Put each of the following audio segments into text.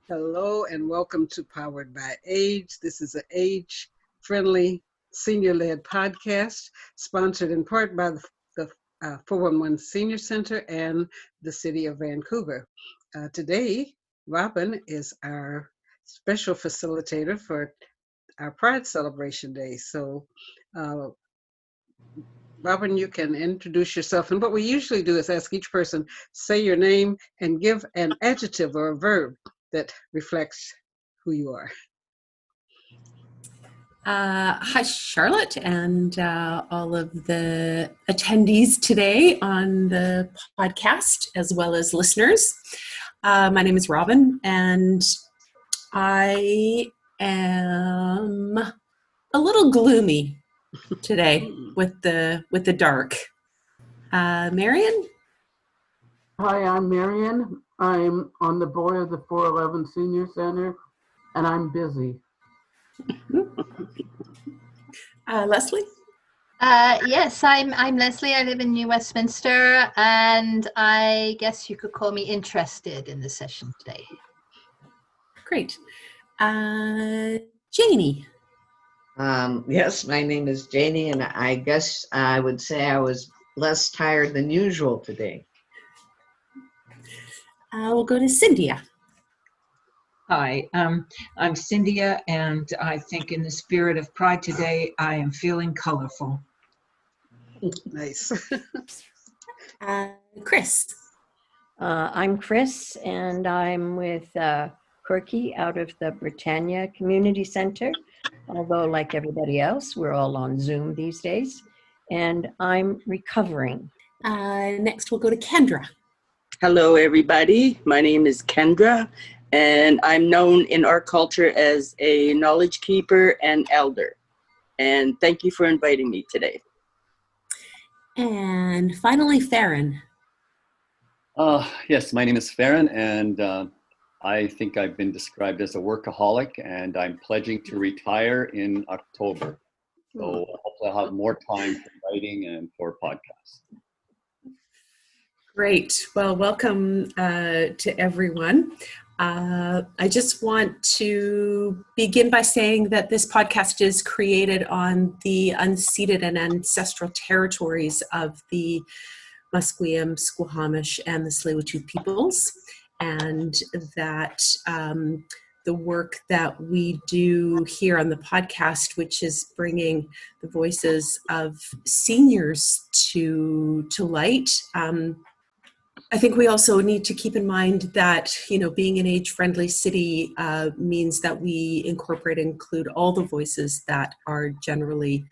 Hello and welcome to Powered by Age. This is an age-friendly, senior-led podcast sponsored in part by the 411 Senior Center and the City of Vancouver. Today, Robin is our special facilitator for our Pride Celebration Day. So, Robin, you can introduce yourself. And what we usually do is ask each person, say your name and give an adjective or a verb that reflects who you are. Hi, Charlotte, and all of the attendees today on the podcast, as well as listeners. My name is Robin, and I am a little gloomy today with the dark. Marion? Hi, I'm Marion. I'm on the board of the 411 Senior Center, and I'm busy. Leslie? Yes, I'm Leslie. I live in New Westminster, and I guess you could call me interested in the session today. Great. Janie? Yes, my name is Janie, and I guess I would say I was less tired than usual today. We'll go to Cyndia. Hi, I'm Cyndia, and I think in the spirit of Pride today, I am feeling colorful. Nice. Chris. I'm Chris, and I'm with Quirky out of the Britannia Community Center, although like everybody else, we're all on Zoom these days, and I'm recovering. Next, we'll go to Kendra. Hello, everybody. My name is Kendra, and I'm known in our culture as a knowledge keeper and elder. And thank you for inviting me today. And finally, Farren. Yes, my name is Farren, and I think I've been described as a workaholic, and I'm pledging to retire in October. So hopefully I'll have more time for writing and for podcasts. Great. Well, welcome to everyone. I just want to begin by saying that this podcast is created on the unceded and ancestral territories of the Musqueam, Squamish, and the Tsleil-Waututh peoples, and that the work that we do here on the podcast, which is bringing the voices of seniors to light. I think we also need to keep in mind that, being an age-friendly city means that we incorporate and include all the voices that are generally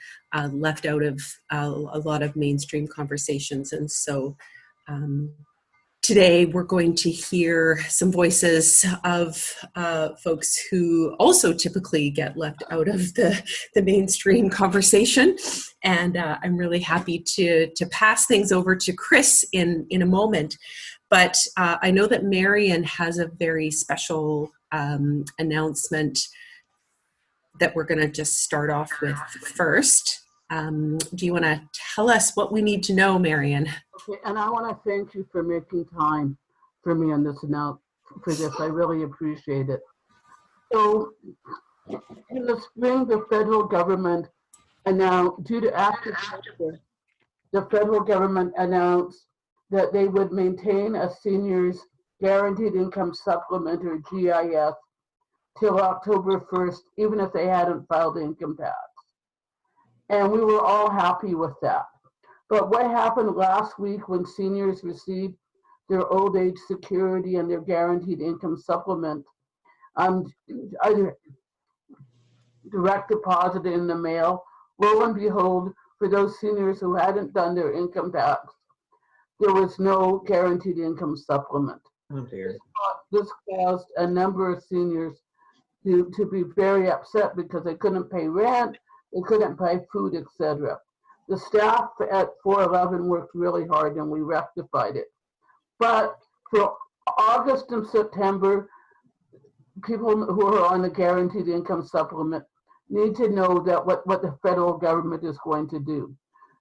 left out of a lot of mainstream conversations. And so today we're going to hear some voices of folks who also typically get left out of the mainstream conversation. And I'm really happy to pass things over to Chris in a moment. But I know that Marion has a very special announcement that we're going to just start off with first. Do you want to tell us what we need to know, Marion? Okay, and I want to thank you for making time for me on this for this. I really appreciate it. So, in the spring, the federal government announced, due to active pressure, the federal government announced that they would maintain a seniors guaranteed income supplement, or GIS, till October 1st, even if they hadn't filed income tax. And we were all happy with that. But what happened last week when seniors received their old age security and their guaranteed income supplement, either direct deposit in the mail, lo and behold, for those seniors who hadn't done their income tax, there was no guaranteed income supplement. Oh dear. This caused a number of seniors to be very upset because they couldn't pay rent, they couldn't buy food, etc. The staff at 411 worked really hard and we rectified it. But for August and September, people who are on the guaranteed income supplement need to know that what the federal government is going to do.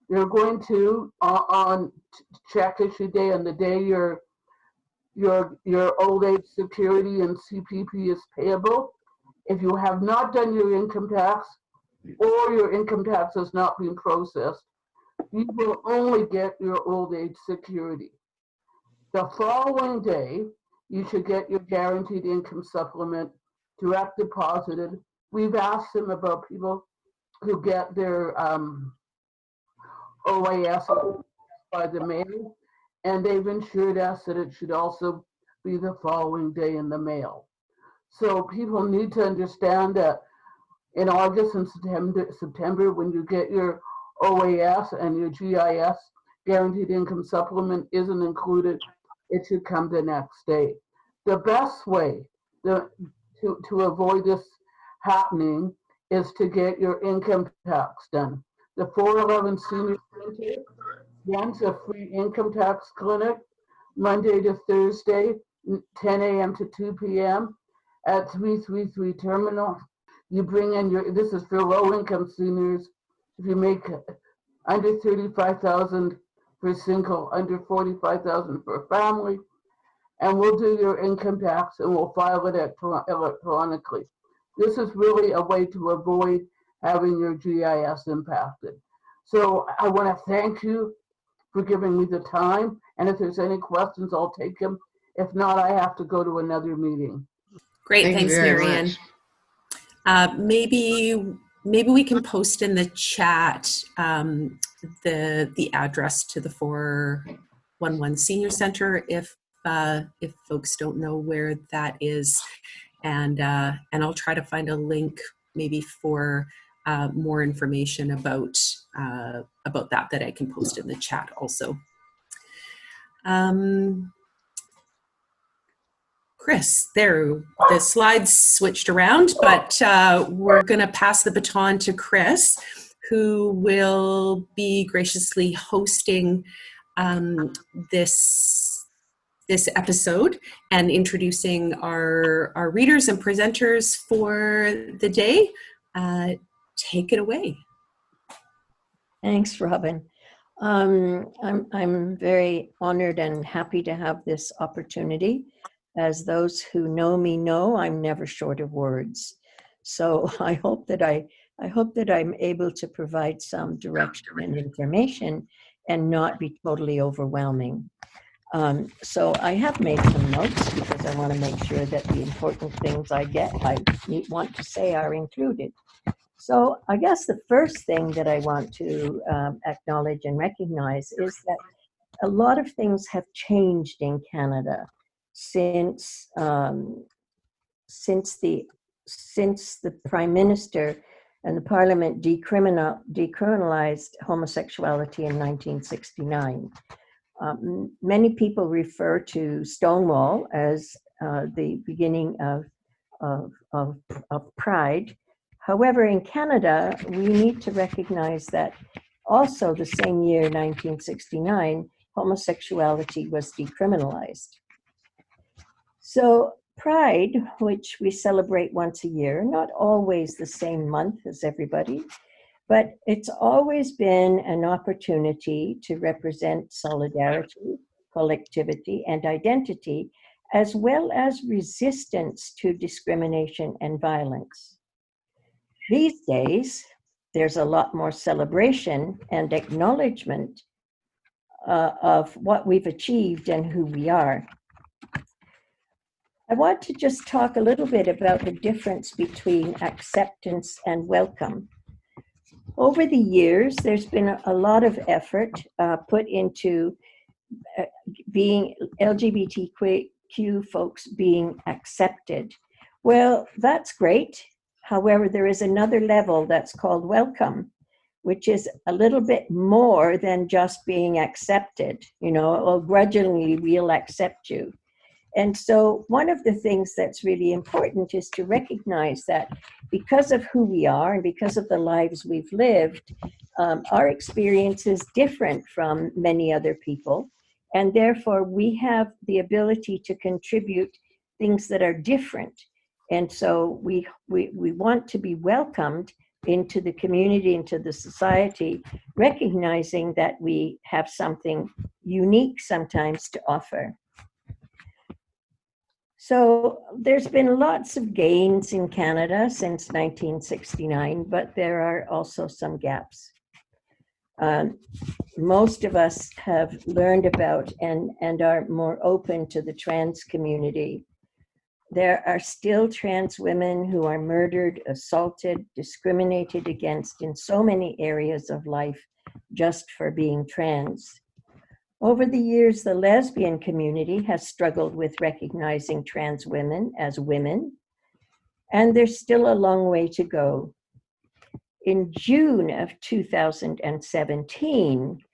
They're going to, on check issue day, on the day your your old age security and CPP is payable. If you have not done your income tax or your income tax has not been processed, you will only get your old age security. The following day, you should get your guaranteed income supplement direct deposited. We've asked them about people who get their OAS by the mail, and they've assured us that it should also be the following day in the mail. So people need to understand that in August and September, when you get your OAS and your GIS, guaranteed income supplement isn't included, it should come the next day. The best way to avoid this happening is to get your income tax done. The 411 Senior Center runs a free income tax clinic Monday to Thursday, 10 a.m. to 2 p.m. at 333 Terminal. You bring in this is for low-income seniors. If you make under $35,000 for single, under $45,000 for family, and we'll do your income tax and we'll file it electronically. This is really a way to avoid having your GIS impacted. So I want to thank you for giving me the time, and if there's any questions, I'll take them. If not, I have to go to another meeting. Great, Thank you thanks, very Marion. much. Maybe we can post in the chat the address to the 411 Senior Center if folks don't know where that is, and I'll try to find a link maybe for more information about that I can post in the chat also. Chris, the slides switched around, but we're going to pass the baton to Chris, who will be graciously hosting this episode and introducing our readers and presenters for the day. Take it away. Thanks, Robin. I'm very honored and happy to have this opportunity. As those who know me know, I'm never short of words. So I hope that I'm able to provide some direction and information and not be totally overwhelming. So I have made some notes because I want to make sure that the important things I want to say are included. So I guess the first thing that I want to acknowledge and recognize is that a lot of things have changed in Canada since the Prime Minister and the Parliament decriminalized homosexuality in 1969. Many people refer to Stonewall as the beginning of Pride. However, in Canada, we need to recognize that also the same year, 1969, homosexuality was decriminalized. So Pride, which we celebrate once a year, not always the same month as everybody, but it's always been an opportunity to represent solidarity, collectivity, and identity, as well as resistance to discrimination and violence. These days, there's a lot more celebration and acknowledgement of what we've achieved and who we are. I want to just talk a little bit about the difference between acceptance and welcome. Over the years, there's been a lot of effort put into being LGBTQ folks being accepted. Well, that's great. However, there is another level that's called welcome, which is a little bit more than just being accepted. Well, grudgingly, we'll accept you. And so one of the things that's really important is to recognize that because of who we are and because of the lives we've lived, our experience is different from many other people. And therefore, we have the ability to contribute things that are different. And so we want to be welcomed into the community, into the society, recognizing that we have something unique sometimes to offer. So there's been lots of gains in Canada since 1969, but there are also some gaps. Most of us have learned about and are more open to the trans community. There are still trans women who are murdered, assaulted, discriminated against in so many areas of life just for being trans. Over the years, the lesbian community has struggled with recognizing trans women as women, and there's still a long way to go. In June of 2017,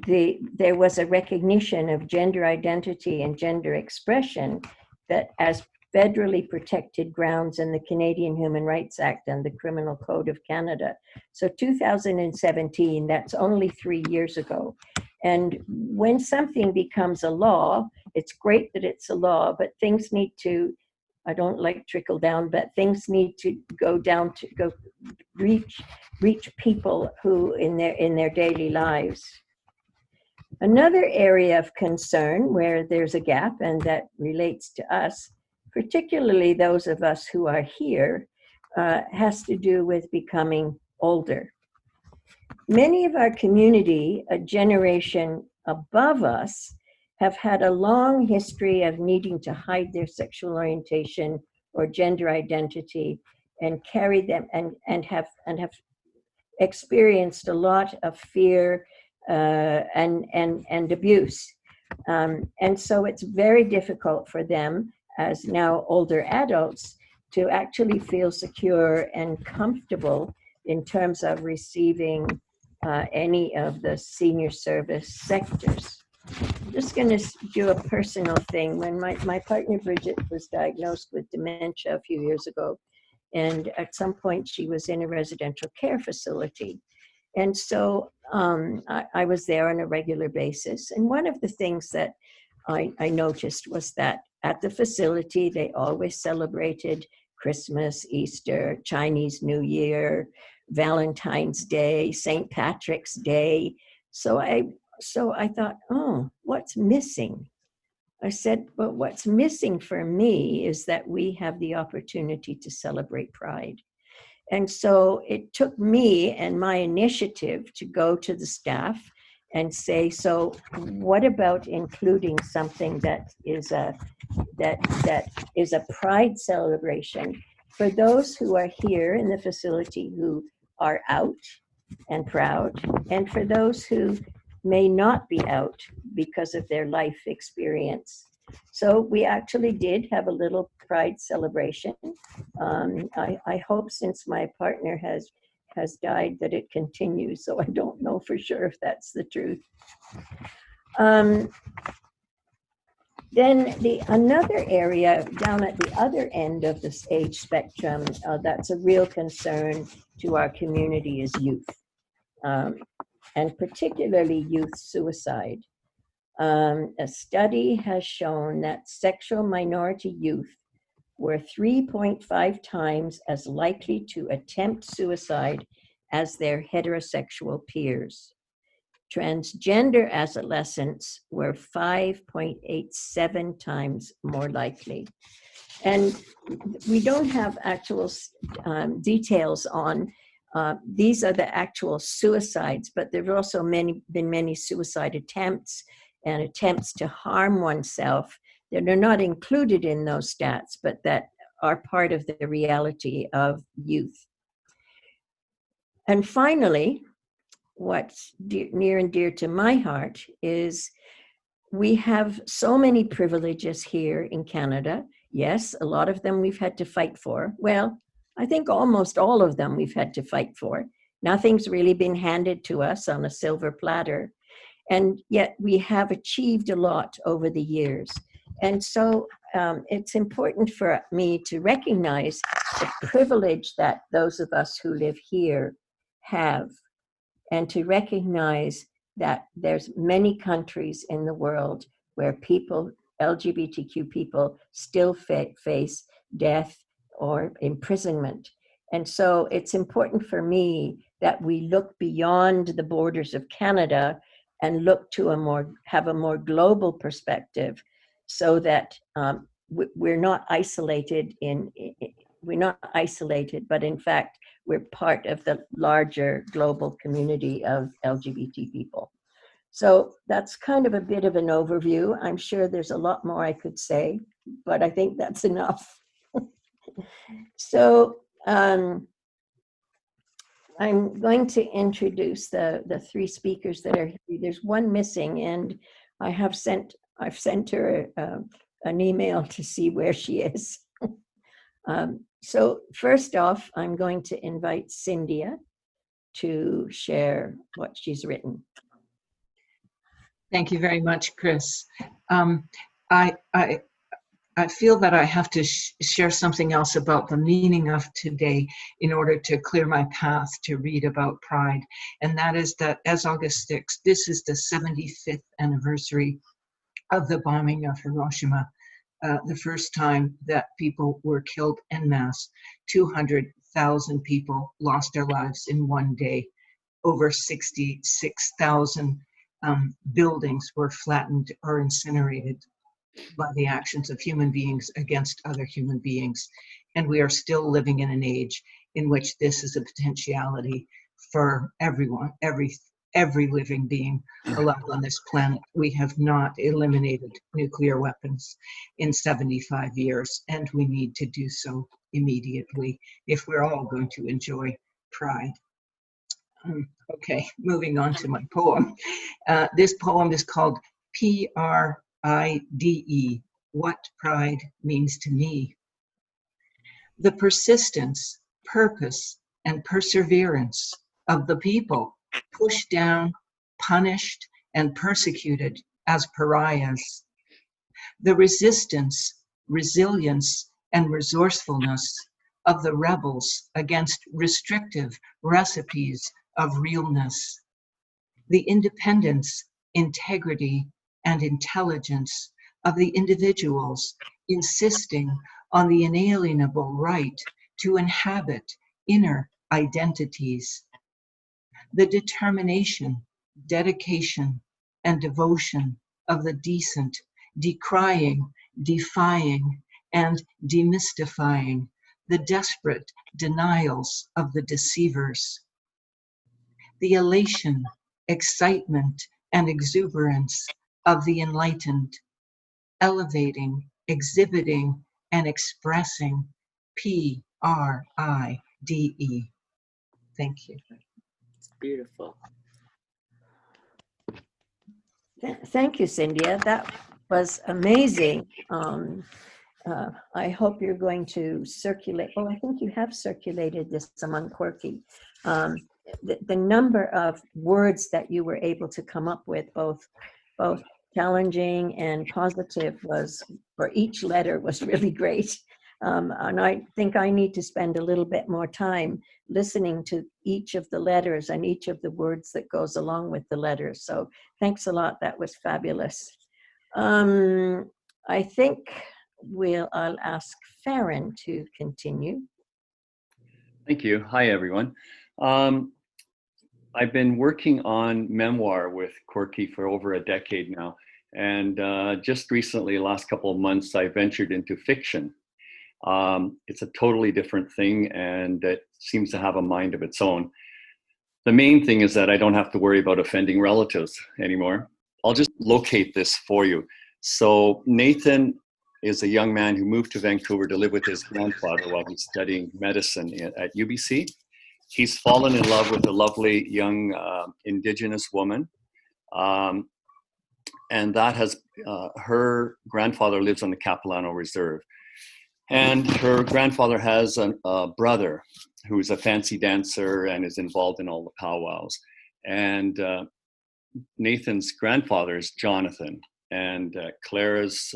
there was a recognition of gender identity and gender expression that as federally protected grounds in the Canadian Human Rights Act and the Criminal Code of Canada. So 2017, that's only 3 years ago. And when something becomes a law, it's great that it's a law, but things need to, I don't like trickle down, but things need to go down to go reach people who in their daily lives. Another area of concern where there's a gap, and that relates to us, particularly those of us who are here, has to do with becoming older. Many of our community, a generation above us, have had a long history of needing to hide their sexual orientation or gender identity and carry them and have experienced a lot of fear and abuse. And so it's very difficult for them as now older adults to actually feel secure and comfortable in terms of receiving any of the senior service sectors. I'm just going to do a personal thing. When my partner Bridget was diagnosed with dementia a few years ago, and at some point she was in a residential care facility. And so I was there on a regular basis. And one of the things that I noticed was that at the facility, they always celebrated Christmas, Easter, Chinese New Year, Valentine's Day, St. Patrick's Day. So I thought, oh, what's missing? I said, but what's missing for me is that we have the opportunity to celebrate Pride. And so it took me and my initiative to go to the staff and say, so what about including something that is a Pride celebration for those who are here in the facility who are out and proud, and for those who may not be out because of their life experience. So we actually did have a little Pride celebration. I hope, since my partner has died, that it continues, so I don't know for sure if that's the truth. Then another area down at the other end of this age spectrum that's a real concern to our community is youth, and particularly youth suicide. A study has shown that sexual minority youth were 3.5 times as likely to attempt suicide as their heterosexual peers. Transgender adolescents were 5.87 times more likely. And we don't have actual details on these are the actual suicides, but there have also been many suicide attempts and attempts to harm oneself that are not included in those stats, but that are part of the reality of youth. And finally, what's near and dear to my heart is we have so many privileges here in Canada. Yes, a lot of them we've had to fight for. Well, I think almost all of them we've had to fight for. Nothing's really been handed to us on a silver platter. And yet we have achieved a lot over the years. And so it's important for me to recognize the privilege that those of us who live here have, and to recognize that there's many countries in the world where people, LGBTQ people, still face death or imprisonment. And so it's important for me that we look beyond the borders of Canada and look to have a more global perspective, so that we're not isolated we're not isolated, but in fact, we're part of the larger global community of LGBT people. So that's kind of a bit of an overview. I'm sure there's a lot more I could say, but I think that's enough. So I'm going to introduce the three speakers that are here. There's one missing, and I've sent her an email to see where she is. So first off, I'm going to invite Cyndia to share what she's written. Thank you very much, Chris. I feel that I have to share something else about the meaning of today in order to clear my path to read about Pride. And that is that as August 6th, this is the 75th anniversary of the bombing of Hiroshima, the first time that people were killed en masse. 200,000 people lost their lives in one day. Over 66,000 buildings were flattened or incinerated by the actions of human beings against other human beings. And we are still living in an age in which this is a potentiality for everyone, every living being alive on this planet. We have not eliminated nuclear weapons in 75 years, and we need to do so immediately if we're all going to enjoy Pride. Okay, moving on to my poem. This poem is called Pride, What Pride Means to Me. The persistence, purpose, and perseverance of the people pushed down, punished, and persecuted as pariahs. The resistance, resilience, and resourcefulness of the rebels against restrictive recipes of realness. The independence, integrity, and intelligence of the individuals insisting on the inalienable right to inhabit inner identities. The determination, dedication, and devotion of the decent, decrying, defying, and demystifying the desperate denials of the deceivers. The elation, excitement, and exuberance of the enlightened, elevating, exhibiting, and expressing Pride. Thank you. It's beautiful. Thank you, Cyndia. That was amazing. I hope you're going to circulate. Oh, I think you have circulated this among Quirky. The number of words that you were able to come up with, both challenging and positive, was, for each letter, was really great. And I think I need to spend a little bit more time listening to each of the letters and each of the words that goes along with the letters. So thanks a lot. That was fabulous. I think I'll ask Farren to continue. Thank you. Hi, everyone. I've been working on memoir with Quirky for over a decade now. And just recently, last couple of months, I ventured into fiction. It's a totally different thing, and it seems to have a mind of its own. The main thing is that I don't have to worry about offending relatives anymore. I'll just locate this for you. So Nathan is a young man who moved to Vancouver to live with his grandfather while he's studying medicine at UBC. He's fallen in love with a lovely young Indigenous woman. And that has, her grandfather lives on the Capilano Reserve. And her grandfather has a brother who's a fancy dancer and is involved in all the powwows. And Nathan's grandfather is Jonathan, and Clara's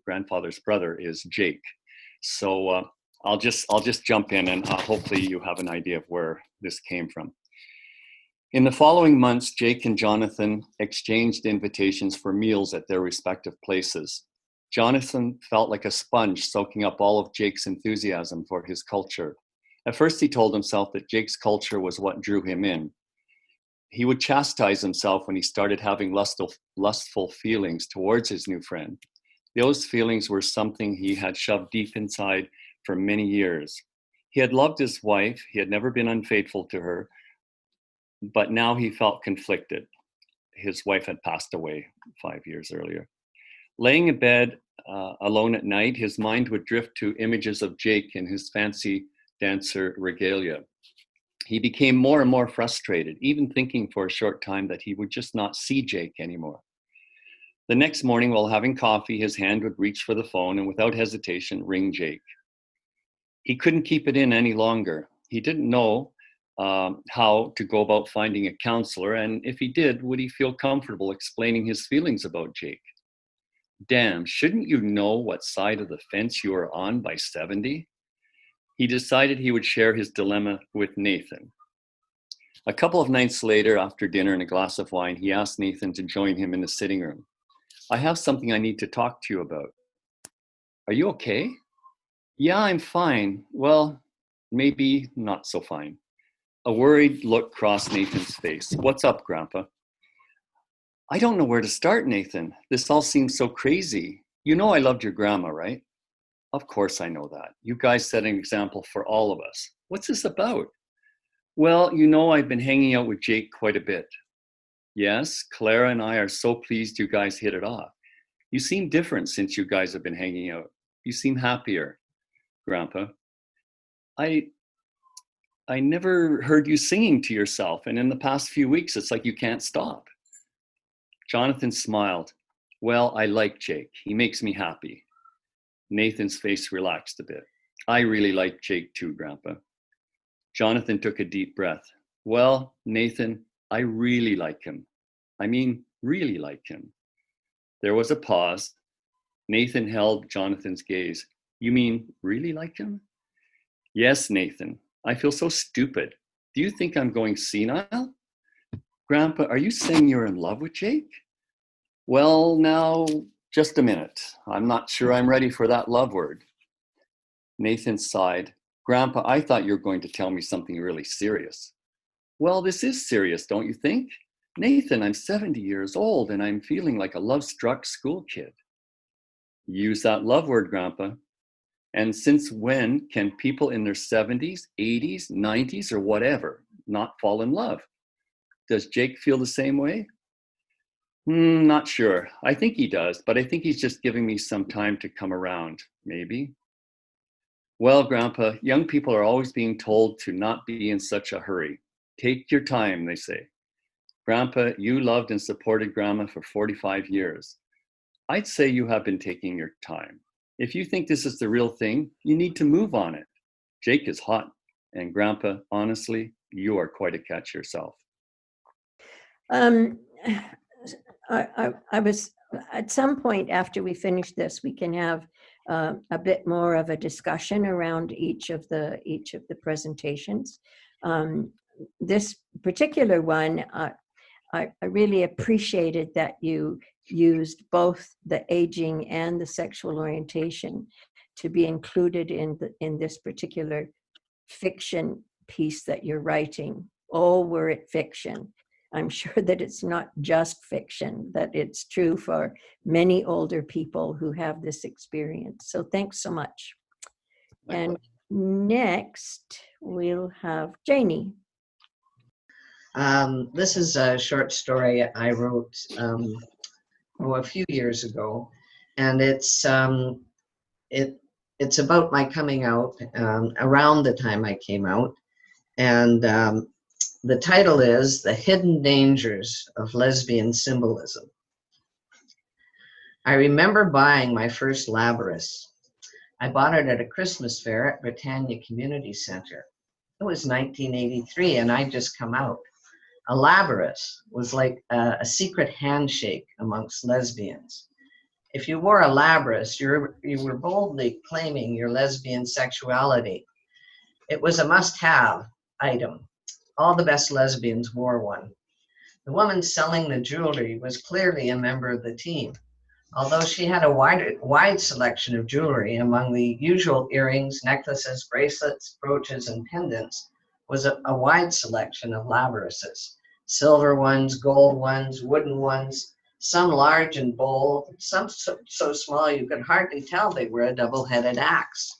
grandfather's brother is Jake. So I'll just jump in, and hopefully you have an idea of where this came from. In the following months, Jake and Jonathan exchanged invitations for meals at their respective places. Jonathan felt like a sponge soaking up all of Jake's enthusiasm for his culture. At first, he told himself that Jake's culture was what drew him in. He would chastise himself when he started having lustful feelings towards his new friend. Those feelings were something he had shoved deep inside for many years. He had loved his wife. He had never been unfaithful to her, but now he felt conflicted. His wife had passed away 5 years earlier. Laying in bed alone at night, his mind would drift to images of Jake in his fancy dancer regalia. He became more and more frustrated, even thinking for a short time that he would just not see Jake anymore. The next morning, while having coffee, his hand would reach for the phone and without hesitation, ring Jake. He couldn't keep it in any longer. He didn't know how to go about finding a counselor, and if he did, would he feel comfortable explaining his feelings about Jake? Damn, shouldn't you know what side of the fence you are on by 70? He decided he would share his dilemma with Nathan. A couple of nights later, after dinner and a glass of wine, he asked Nathan to join him in the sitting room. I have something I need to talk to you about. Are you okay? Yeah, I'm fine. Well, maybe not so fine. A worried look crossed Nathan's face. What's up, Grandpa? I don't know where to start, Nathan. This all seems so crazy. You know I loved your grandma, right? Of course I know that. You guys set an example for all of us. What's this about? Well, you know I've been hanging out with Jake quite a bit. Yes, Clara and I are so pleased you guys hit it off. You seem different since you guys have been hanging out. You seem happier, Grandpa. I never heard you singing to yourself, and in the past few weeks, it's like you can't stop. Jonathan smiled. Well, I like Jake. He makes me happy. Nathan's face relaxed a bit. I really like Jake too, Grandpa. Jonathan took a deep breath. Well, Nathan, I really like him. I mean, really like him. There was a pause. Nathan held Jonathan's gaze. You mean really like him? Yes, Nathan. I feel so stupid. Do you think I'm going senile? Grandpa, are you saying you're in love with Jake? Well, now, just a minute. I'm not sure I'm ready for that love word. Nathan sighed. Grandpa, I thought you were going to tell me something really serious. Well, this is serious, don't you think? Nathan, I'm 70 years old and I'm feeling like a love-struck school kid. Use that love word, Grandpa. And since when can people in their 70s, 80s, 90s, or whatever not fall in love? Does Jake feel the same way? Not sure. I think he does, but I think he's just giving me some time to come around, maybe. Well, Grandpa, young people are always being told to not be in such a hurry. Take your time, they say. Grandpa, you loved and supported Grandma for 45 years. I'd say you have been taking your time. If you think this is the real thing, you need to move on it. Jake is hot, and Grandpa, honestly, you are quite a catch yourself. I was, at some point after we finish this, we can have a bit more of a discussion around each of the presentations. This particular one, I really appreciated that you used both the aging and the sexual orientation to be included in this particular fiction piece that you're writing. Oh, were it fiction. I'm sure that it's not just fiction, that it's true for many older people who have this experience. So thanks so much. And next we'll have Janie. This is a short story I wrote a few years ago, and it's about my coming out around the time I came out, and the title is The Hidden Dangers of Lesbian Symbolism. I remember buying my first labrys. I bought it at a Christmas fair at Britannia Community Center. It was 1983 and I'd just come out. A labrys was like a secret handshake amongst lesbians. If you wore a labrys, you were boldly claiming your lesbian sexuality. It was a must-have item. All the best lesbians wore one. The woman selling the jewelry was clearly a member of the team. Although she had a wide selection of jewelry, among the usual earrings, necklaces, bracelets, brooches, and pendants was a wide selection of labryses. Silver ones, gold ones, wooden ones, some large and bold, some so small you could hardly tell they were a double-headed axe.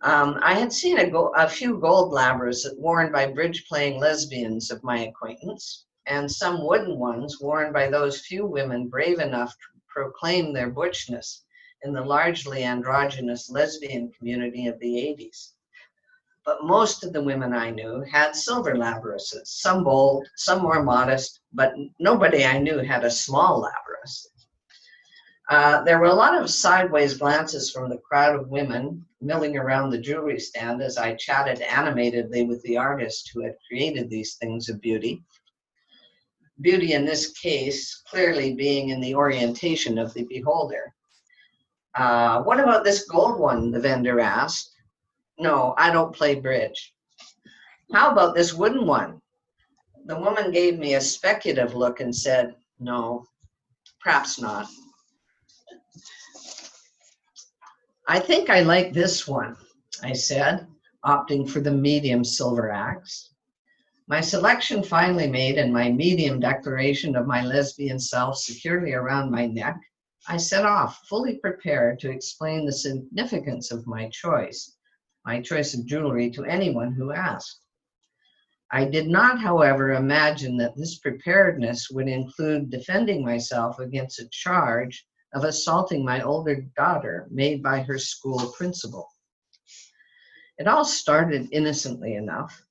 I had seen a few gold labrys worn by bridge-playing lesbians of my acquaintance, and some wooden ones worn by those few women brave enough to proclaim their butchness in the largely androgynous lesbian community of the 80s. But most of the women I knew had silver labryses, some bold, some more modest, but nobody I knew had a small labrys. There were a lot of sideways glances from the crowd of women milling around the jewelry stand as I chatted animatedly with the artist who had created these things of beauty. Beauty in this case clearly being in the orientation of the beholder. What about this gold one, the vendor asked. No, I don't play bridge. How about this wooden one? The woman gave me a speculative look and said, no, perhaps not. I think I like this one, I said, opting for the medium silver axe. My selection finally made and my medium declaration of my lesbian self securely around my neck, I set off, fully prepared to explain the significance of my choice of jewelry to anyone who asked. I did not, however, imagine that this preparedness would include defending myself against a charge of assaulting my older daughter made by her school principal. It all started innocently enough.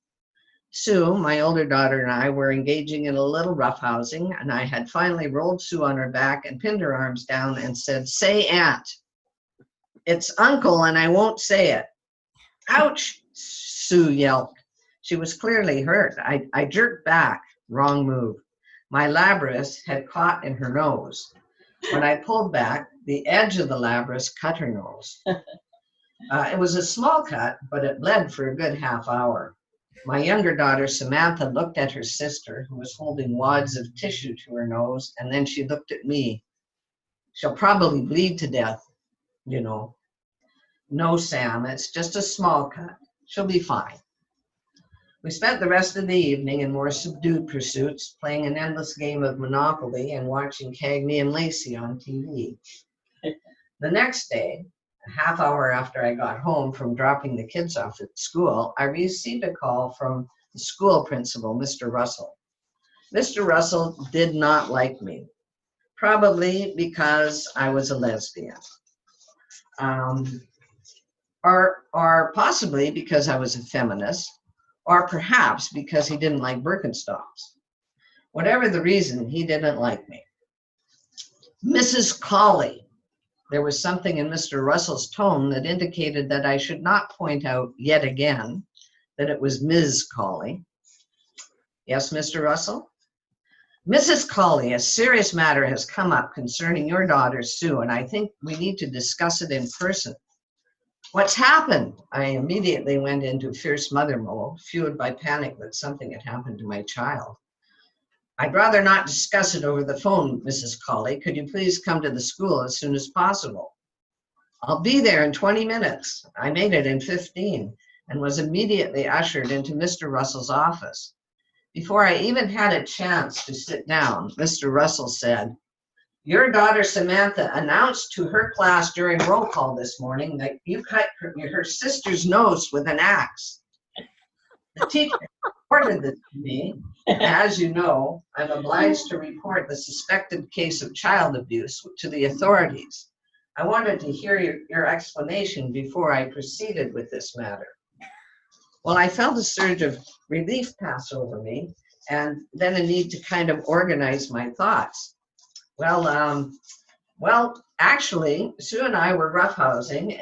Sue, my older daughter, and I were engaging in a little roughhousing, and I had finally rolled Sue on her back and pinned her arms down and said, "Say Aunt." "It's Uncle, and I won't say it." "Ouch," Sue yelped. She was clearly hurt. I jerked back. Wrong move. My labrys had caught in her nose. When I pulled back, the edge of the labrys cut her nose. It was a small cut, but it bled for a good half hour. My younger daughter, Samantha, looked at her sister, who was holding wads of tissue to her nose, and then she looked at me. "She'll probably bleed to death, you know." "No, Sam, it's just a small cut. She'll be fine." We spent the rest of the evening in more subdued pursuits, playing an endless game of Monopoly and watching Cagney and Lacey on TV. The next day, a half hour after I got home from dropping the kids off at school, I received a call from the school principal, Mr. Russell. Mr. Russell did not like me, probably because I was a lesbian. Or possibly because I was a feminist, or perhaps because he didn't like Birkenstocks. Whatever the reason, he didn't like me. "Mrs. Colley." There was something in Mr. Russell's tone that indicated that I should not point out yet again that it was Ms. Colley. "Yes, Mr. Russell?" "Mrs. Colley, a serious matter has come up concerning your daughter, Sue, and I think we need to discuss it in person." "What's happened?" I immediately went into fierce mother mode, fueled by panic that something had happened to my child. "I'd rather not discuss it over the phone, Mrs. Colley. Could you please come to the school as soon as possible?" "I'll be there in 20 minutes. I made it in 15 and was immediately ushered into Mr. Russell's office. Before I even had a chance to sit down, Mr. Russell said, "Your daughter Samantha announced to her class during roll call this morning that you cut her sister's nose with an axe." The teacher reported this to me. As you know, I'm obliged to report the suspected case of child abuse to the authorities. I wanted to hear your explanation before I proceeded with this matter. Well, I felt a surge of relief pass over me, and then a need to kind of organize my thoughts. Well, actually, Sue and I were roughhousing,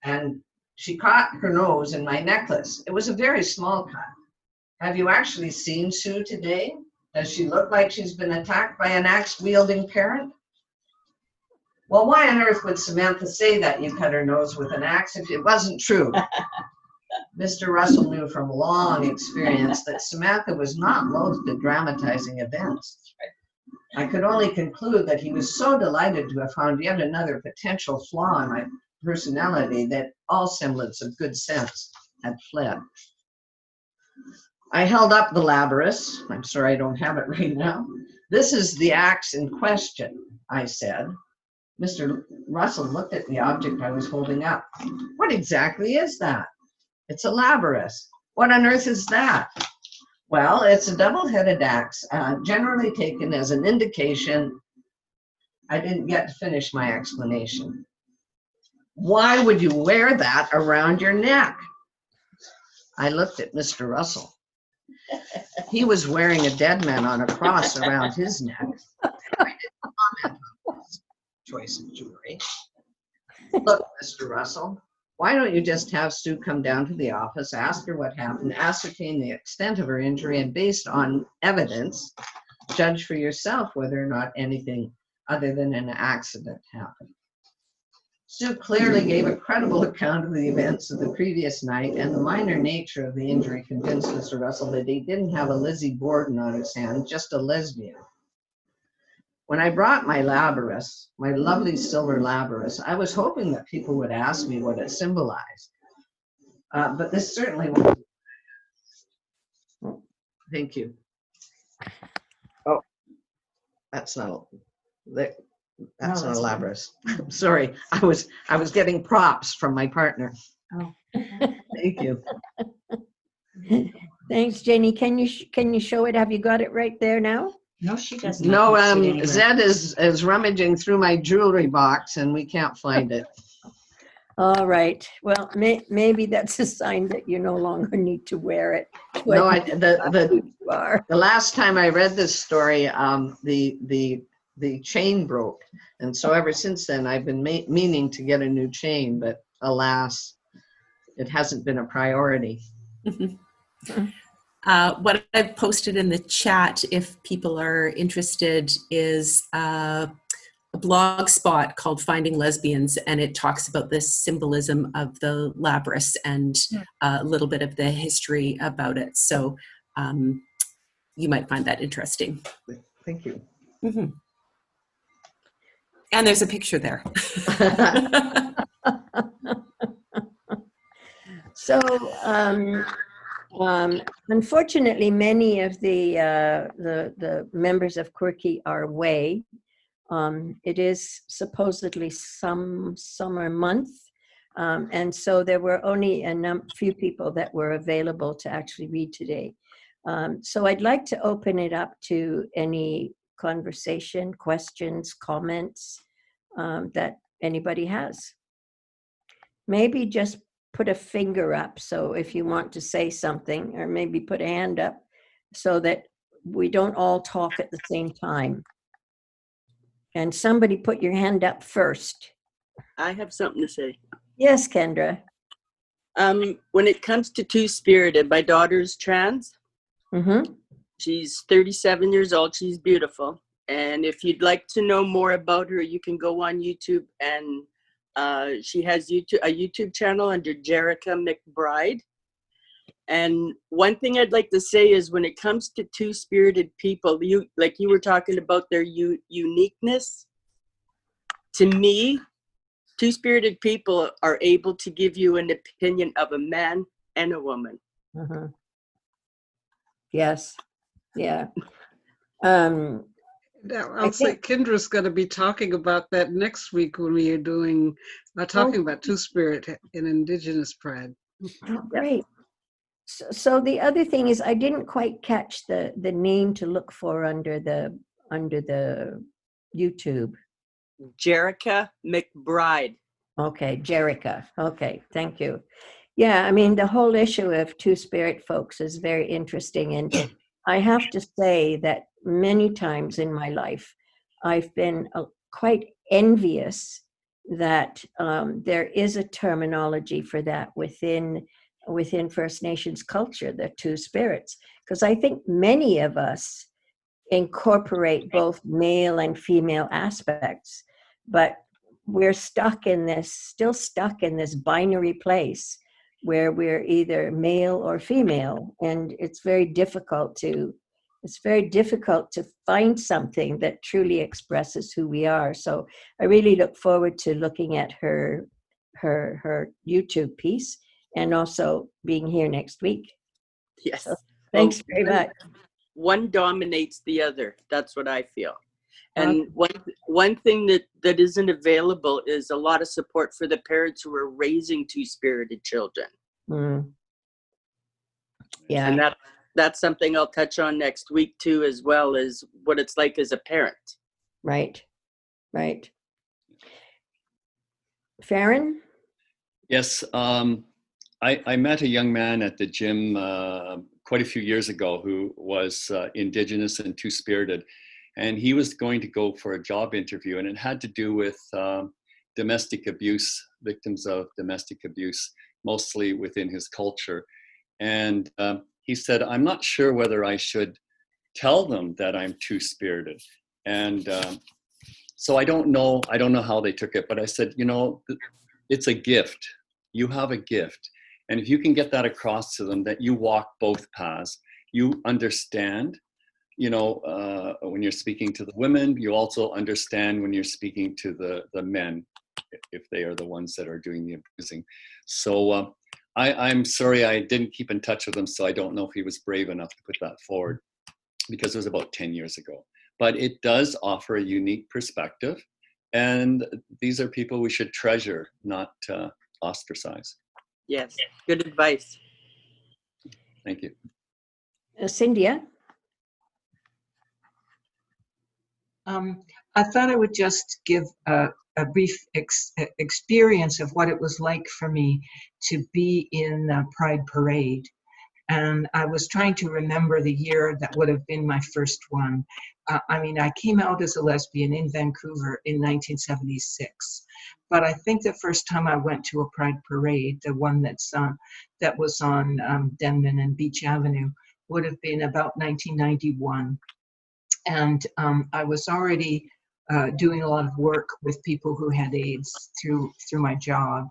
and she caught her nose in my necklace. It was a very small cut. Have you actually seen Sue today? Does she look like she's been attacked by an axe-wielding parent? Well, why on earth would Samantha say that you cut her nose with an axe if it wasn't true? Mr. Russell knew from long experience that Samantha was not loath to dramatizing events. I could only conclude that he was so delighted to have found yet another potential flaw in my personality that all semblance of good sense had fled. I held up the labrys. I'm sorry I don't have it right now. This is the axe in question, I said. Mr. Russell looked at the object I was holding up. What exactly is that? It's a labrys. What on earth is that? Well, it's a double-headed axe, generally taken as an indication. I didn't get to finish my explanation. Why would you wear that around your neck? I looked at Mr. Russell. He was wearing a dead man on a cross around his neck. I didn't comment on his choice of jewelry. Look, Mr. Russell, why don't you just have Sue come down to the office, ask her what happened, ascertain the extent of her injury, and based on evidence, judge for yourself whether or not anything other than an accident happened. Sue clearly gave a credible account of the events of the previous night, and the minor nature of the injury convinced Mr. Russell that he didn't have a Lizzie Borden on his hand, just a lesbian. When I brought my labrys, my lovely silver labrys, I was hoping that people would ask me what it symbolized. But this certainly wasn't. Thank you. Oh, that's not a labrys. Sorry, I was getting props from my partner. Oh. Thank you. Thanks, Janie. Can you show it? Have you got it right there now? No, she doesn't. No, Zed is rummaging through my jewelry box and we can't find it. All right. Well, maybe that's a sign that you no longer need to wear it. No, the last time I read this story, the chain broke, and so ever since then I've been meaning to get a new chain, but alas, it hasn't been a priority. What I've posted in the chat, if people are interested, is a blog spot called Finding Lesbians, and it talks about the symbolism of the labrys and a little bit of the history about it. So you might find that interesting. Thank you. Mm-hmm. And there's a picture there. So, unfortunately, many of the members of Quirky are away. It is supposedly some summer month, and so there were only a few people that were available to actually read today. So I'd like to open it up to any conversation, questions, comments that anybody has. Maybe just put a finger up, so if you want to say something, or maybe put a hand up so that we don't all talk at the same time. And somebody put your hand up first. I have something to say. Yes, Kendra. When it comes to Two-Spirited, my daughter's trans. Mm-hmm. She's 37 years old. She's beautiful. And if you'd like to know more about her, you can go on YouTube, and she has a YouTube channel under Jerica McBride. And one thing I'd like to say is, when it comes to Two-Spirited people, you were talking about their uniqueness. To me, Two-Spirited people are able to give you an opinion of a man and a woman. Mm-hmm. Yes. Yeah. I'll say Kendra's going to be talking about that next week when we are doing, talking about Two-Spirit and Indigenous pride. Oh, great. So the other thing is, I didn't quite catch the name to look for under the YouTube. Jerica McBride. Okay, Jerica. Okay, thank you. Yeah, I mean, the whole issue of Two-Spirit folks is very interesting, and I have to say that many times in my life, I've been quite envious that there is a terminology for that within First Nations culture, the two spirits, because I think many of us incorporate both male and female aspects, but we're still stuck in this binary place where we're either male or female, and it's very difficult to find something that truly expresses who we are. So I really look forward to looking at her YouTube piece, and also being here next week. Yes. So thanks very much. one dominates the other. That's what I feel. And one thing that isn't available is a lot of support for the parents who are raising two-spirited children. Yeah. And that's something I'll touch on next week too, as well as what it's like as a parent. Right. Farren? Yes, I met a young man at the gym quite a few years ago who was Indigenous and two-spirited, and he was going to go for a job interview, and it had to do with domestic abuse, victims of domestic abuse, mostly within his culture. And he said, I'm not sure whether I should tell them that I'm two-spirited. And so I don't know how they took it, but I said, it's a gift. You have a gift. And if you can get that across to them, that you walk both paths, you understand, when you're speaking to the women, you also understand when you're speaking to the men, if they are the ones that are doing the abusing. So I'm sorry I didn't keep in touch with him, so I don't know if he was brave enough to put that forward, because it was about 10 years ago. But it does offer a unique perspective, and these are people we should treasure, not ostracize. Yes, good advice. Thank you. Cyndia? I thought I would just give a brief experience of what it was like for me to be in the Pride Parade. And I was trying to remember the year that would have been my first one. I came out as a lesbian in Vancouver in 1976. But I think the first time I went to a Pride Parade, the one that was on Denman and Beach Avenue, would have been about 1991. And I was already doing a lot of work with people who had AIDS through my job.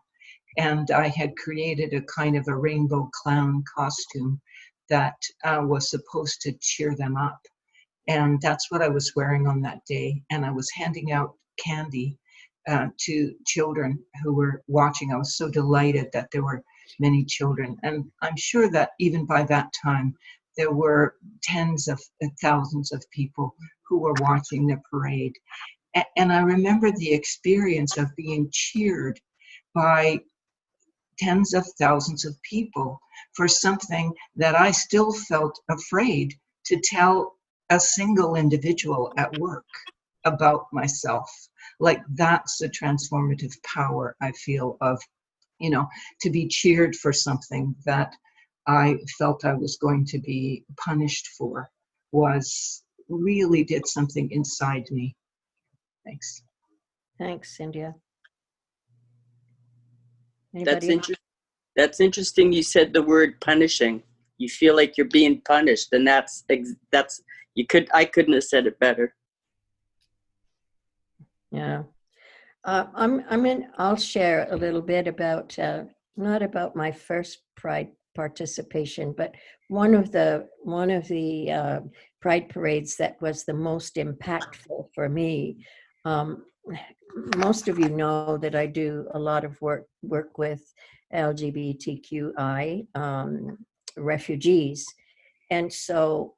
And I had created a kind of a rainbow clown costume that was supposed to cheer them up. And that's what I was wearing on that day. And I was handing out candy to children who were watching. I was so delighted that there were many children. And I'm sure that even by that time, there were tens of thousands of people who were watching the parade. And I remember the experience of being cheered by tens of thousands of people for something that I still felt afraid to tell a single individual at work about myself. Like, that's the transformative power I feel of, to be cheered for something that I felt I was going to be punished for, really did something inside me. Thanks. Thanks, Cyndia. That's interesting. You said the word punishing. You feel like you're being punished, and that's I couldn't have said it better. Yeah. I'll share a little bit about, not about my first Pride participation, but one of the Pride parades that was the most impactful for me. Most of you know that I do a lot of work with LGBTQI refugees. And so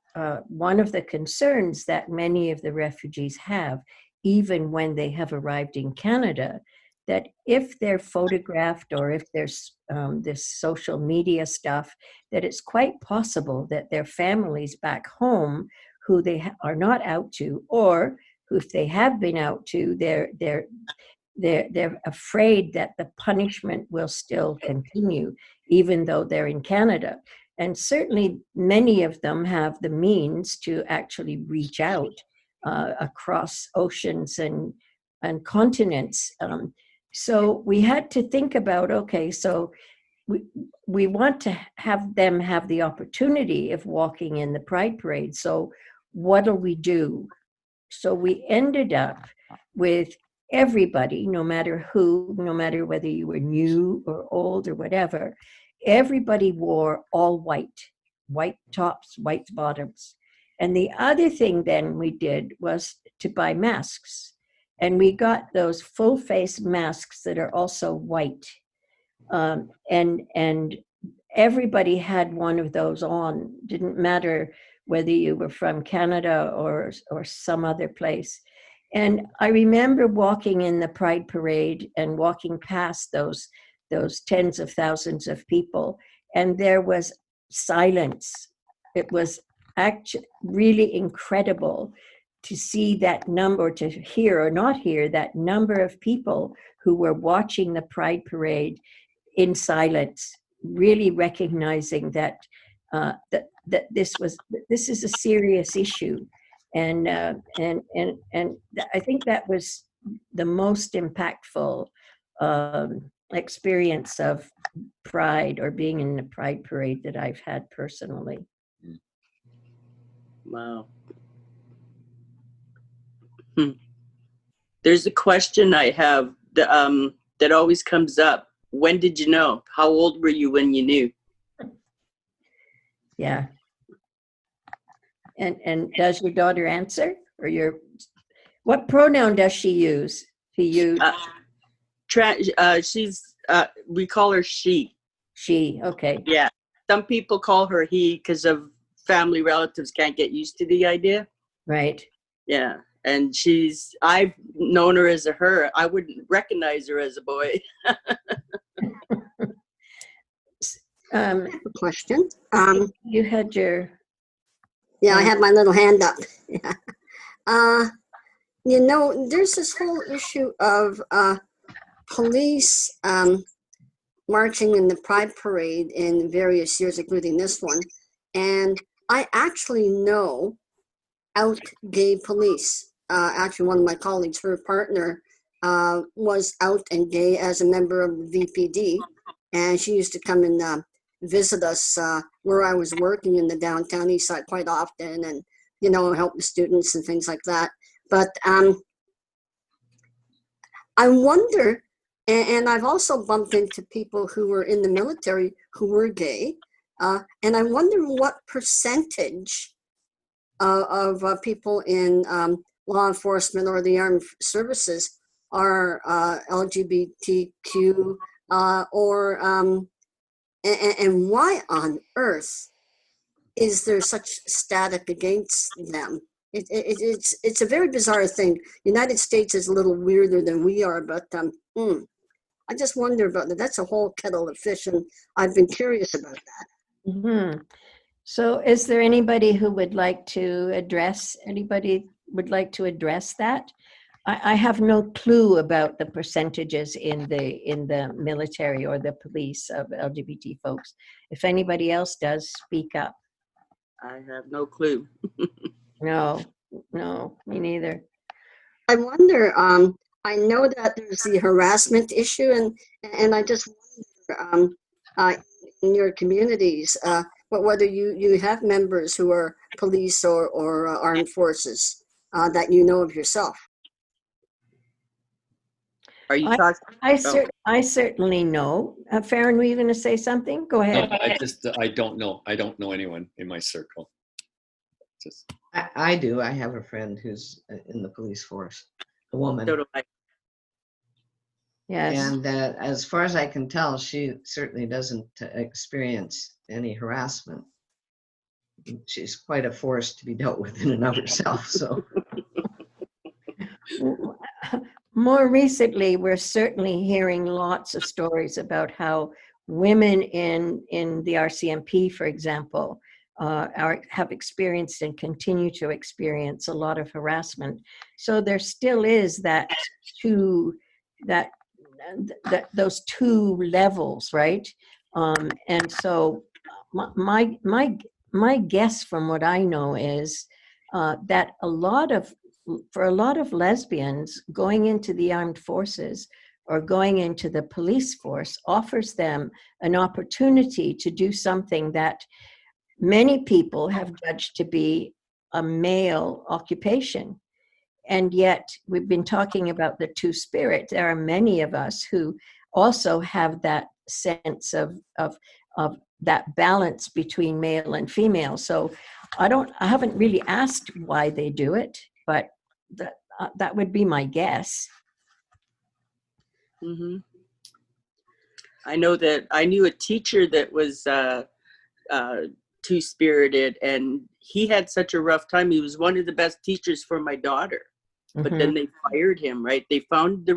one of the concerns that many of the refugees have, even when they have arrived in Canada, that if they're photographed or if there's this social media stuff, that it's quite possible that their families back home who they are not out to, or who, if they have been out to, they're afraid that the punishment will still continue, even though they're in Canada. And certainly many of them have the means to actually reach out across oceans and continents. So we had to think about, okay, so we want to have them have the opportunity of walking in the Pride Parade. So what'll we do? So we ended up with everybody, no matter who, no matter whether you were new or old or whatever, everybody wore all white tops, white bottoms. And the other thing then we did was to buy masks. And we got those full face masks that are also white. And everybody had one of those on. Didn't matter whether you were from Canada or some other place. And I remember walking in the Pride Parade and walking past those tens of thousands of people, and there was silence. It was actually really incredible to see that number, to hear or not hear that number of people who were watching the Pride Parade in silence, really recognizing that that this is a serious issue, and I think that was the most impactful experience of Pride or being in the Pride Parade that I've had personally. Wow. There's a question I have that always comes up. When did you know? How old were you when you knew? Yeah. And does your daughter answer, or what pronoun does she use? She's we call her she. She, okay. Yeah. Some people call her he because of family relatives can't get used to the idea. Right. Yeah. And I've known her as a her. I wouldn't recognize her as a boy. A question. You had your... Yeah, I have my little hand up. Yeah. There's this whole issue of police marching in the Pride Parade in various years, including this one. And I actually know out gay police. Actually, one of my colleagues, her partner, was out and gay as a member of the VPD. And she used to come and visit us where I was working in the downtown east side quite often, and, help the students and things like that. But I wonder, and I've also bumped into people who were in the military who were gay, and I wonder what percentage of people in law enforcement or the armed services are LGBTQ and why on earth is there such static against them? It's a very bizarre thing. United States is a little weirder than we are, but I just wonder about that. That's a whole kettle of fish, and I've been curious about that. Mm-hmm. So is there anybody who would like to address, that? I have no clue about the percentages in the military or the police of LGBT folks. If anybody else does, speak up. I have no clue. No, me neither. I wonder, I know that there's the harassment issue, and I just wonder, in your communities, whether you have members who are police or armed forces that you know of yourself. Are you talking? I certainly know. Farren, were you going to say something? Go ahead. No, I don't know. I don't know anyone in my circle. I do. I have a friend who's in the police force, a woman. So do I. Yes. And as far as I can tell, she certainly doesn't experience any harassment. She's quite a force to be dealt with in and of herself. So. More recently, we're certainly hearing lots of stories about how women in the RCMP, for example, have experienced and continue to experience a lot of harassment. So there still is those two levels, right? And so my guess from what I know is that for a lot of lesbians, going into the armed forces or going into the police force offers them an opportunity to do something that many people have judged to be a male occupation. And yet we've been talking about the two-spirit. There are many of us who also have that sense of that balance between male and female. So I haven't really asked why they do it, but that would be my guess. Mm-hmm. I know that I knew a teacher that was two-spirited, and he had such a rough time. He was one of the best teachers for my daughter, but then they fired him, right? They found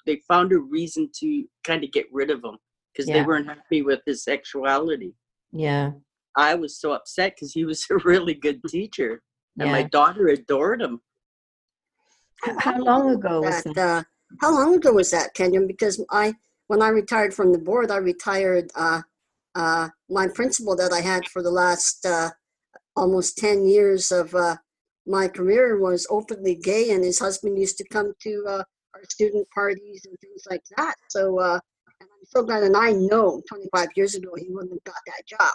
they found a reason to kind of get rid of him because they weren't happy with his sexuality. Yeah. I was so upset because he was a really good teacher, and my daughter adored him. How long ago was that? How long ago was that, Kenyon? Because when I retired from the board, I retired. My principal that I had for the last almost 10 years of my career was openly gay, and his husband used to come to our student parties and things like that. So, and I'm so glad, and I know 25 years ago he wouldn't have got that job.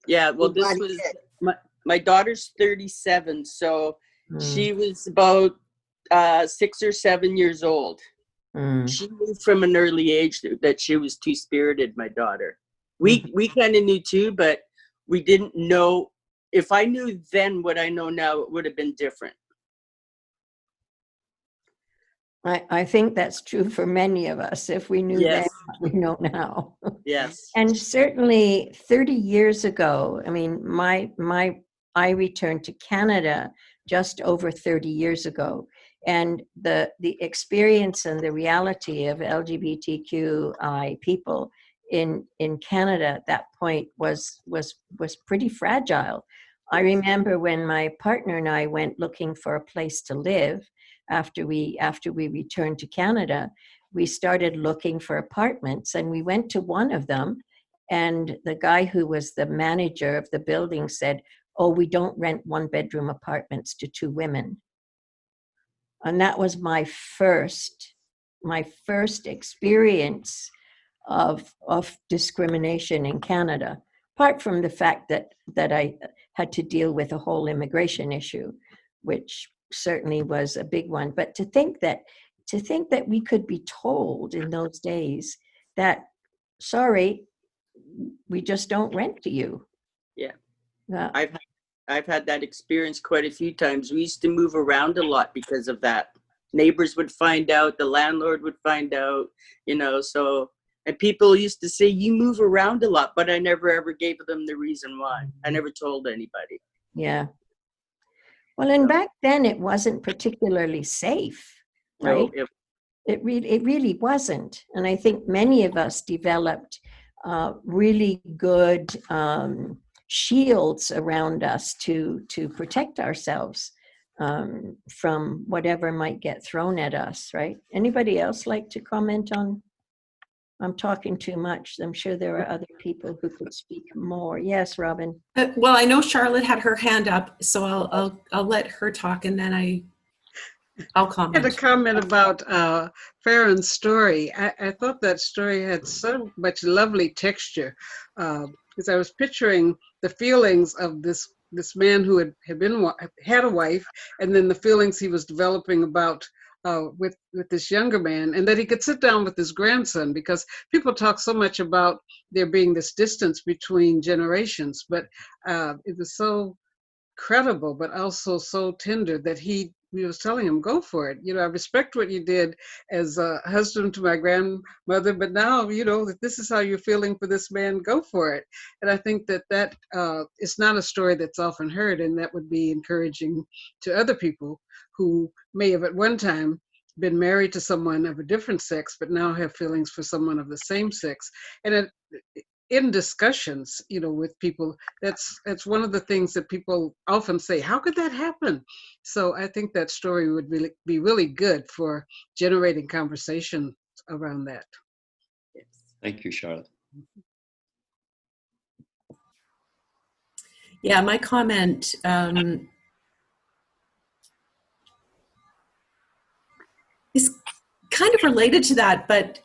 Yeah, well, this was my daughter's 37, so she was about 6 or 7 years old. She knew from an early age that she was two-spirited, my daughter. We kind of knew too, but we didn't know. If I knew then what I know now, it would have been different. I think that's true for many of us. If we knew then what we know now. Yes. And certainly 30 years ago, I mean, I returned to Canada just over 30 years ago. And the experience and the reality of LGBTQI people in Canada at that point was pretty fragile. I remember when my partner and I went looking for a place to live after we returned to Canada, we started looking for apartments, and we went to one of them, and the guy who was the manager of the building said, "Oh, we don't rent one-bedroom apartments to two women." And that was my first experience of discrimination in Canada, apart from the fact that I had to deal with a whole immigration issue, which certainly was a big one. But to think that we could be told in those days that, sorry, we just don't rent to you. Yeah. I've had that experience quite a few times. We used to move around a lot because of that. Neighbors would find out, the landlord would find out, so, and people used to say, you move around a lot, but I never ever gave them the reason why. I never told anybody. Yeah. Well, and back then it wasn't particularly safe, right? No, it really wasn't. And I think many of us developed really good shields around us to protect ourselves from whatever might get thrown at us, right? Anybody else like to comment on? I'm talking too much. I'm sure there are other people who could speak more. Yes, Robin. Well, I know Charlotte had her hand up, so I'll let her talk, and then I'll comment. I had a comment about Farren's story. I thought that story had so much lovely texture because I was picturing the feelings of this man who had a wife, and then the feelings he was developing about with this younger man, and that he could sit down with his grandson, because people talk so much about there being this distance between generations, but it was so credible, but also so tender that he was telling him, go for it. I respect what you did as a husband to my grandmother, but now, that this is how you're feeling for this man, go for it. And I think that is not a story that's often heard, and that would be encouraging to other people who may have at one time been married to someone of a different sex, but now have feelings for someone of the same sex. And in discussions, with people, that's one of the things that people often say, how could that happen? So I think that story would be really good for generating conversation around that. Thank you, Charlotte. Yeah, my comment is kind of related to that, but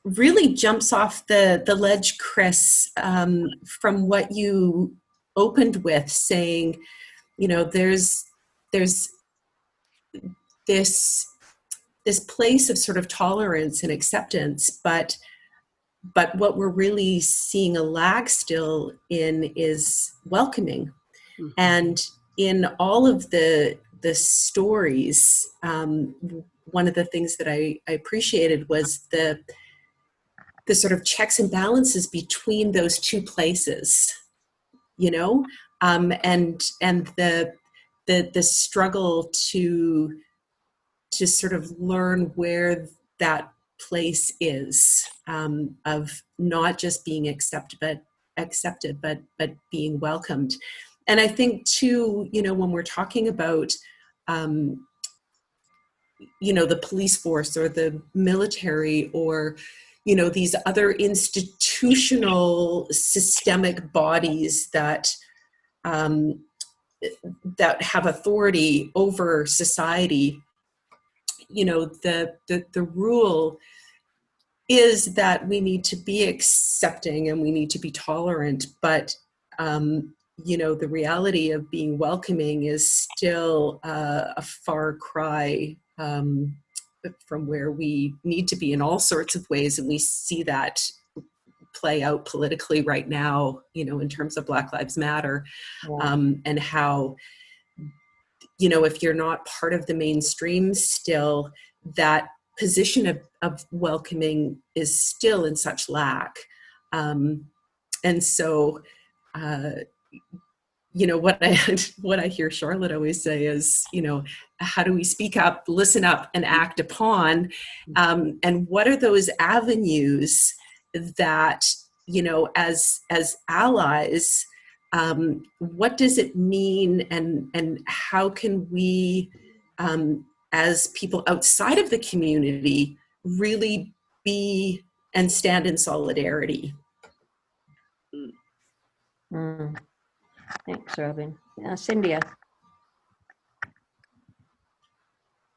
really jumps off the ledge, Chris, from what you opened with, saying, there's this place of sort of tolerance and acceptance, but what we're really seeing a lag still in is welcoming. Mm-hmm. And in all of the stories, one of the things that I appreciated was the sort of checks and balances between those two places. you know, and the struggle to sort of learn where that place is, of not just being accepted, but being welcomed. And I think too, you know, when we're talking about, you know, the police force or the military or, you know, these other institutional systemic bodies that that have authority over society, you know, the rule is that we need to be accepting and we need to be tolerant, but you know, the reality of being welcoming is still a far cry from where we need to be in all sorts of ways, and we see that play out politically right now, you know, in terms of Black Lives Matter, and how, you know, if you're not part of the mainstream still, that position of welcoming is still in such lack. And so, you know, what I hear Charlotte always say is, you know, how do we speak up, listen up, and act upon? And what are those avenues that, you know, as allies, what does it mean, and how can we, as people outside of the community, really be and stand in solidarity? Thanks, Robin. Cyndia.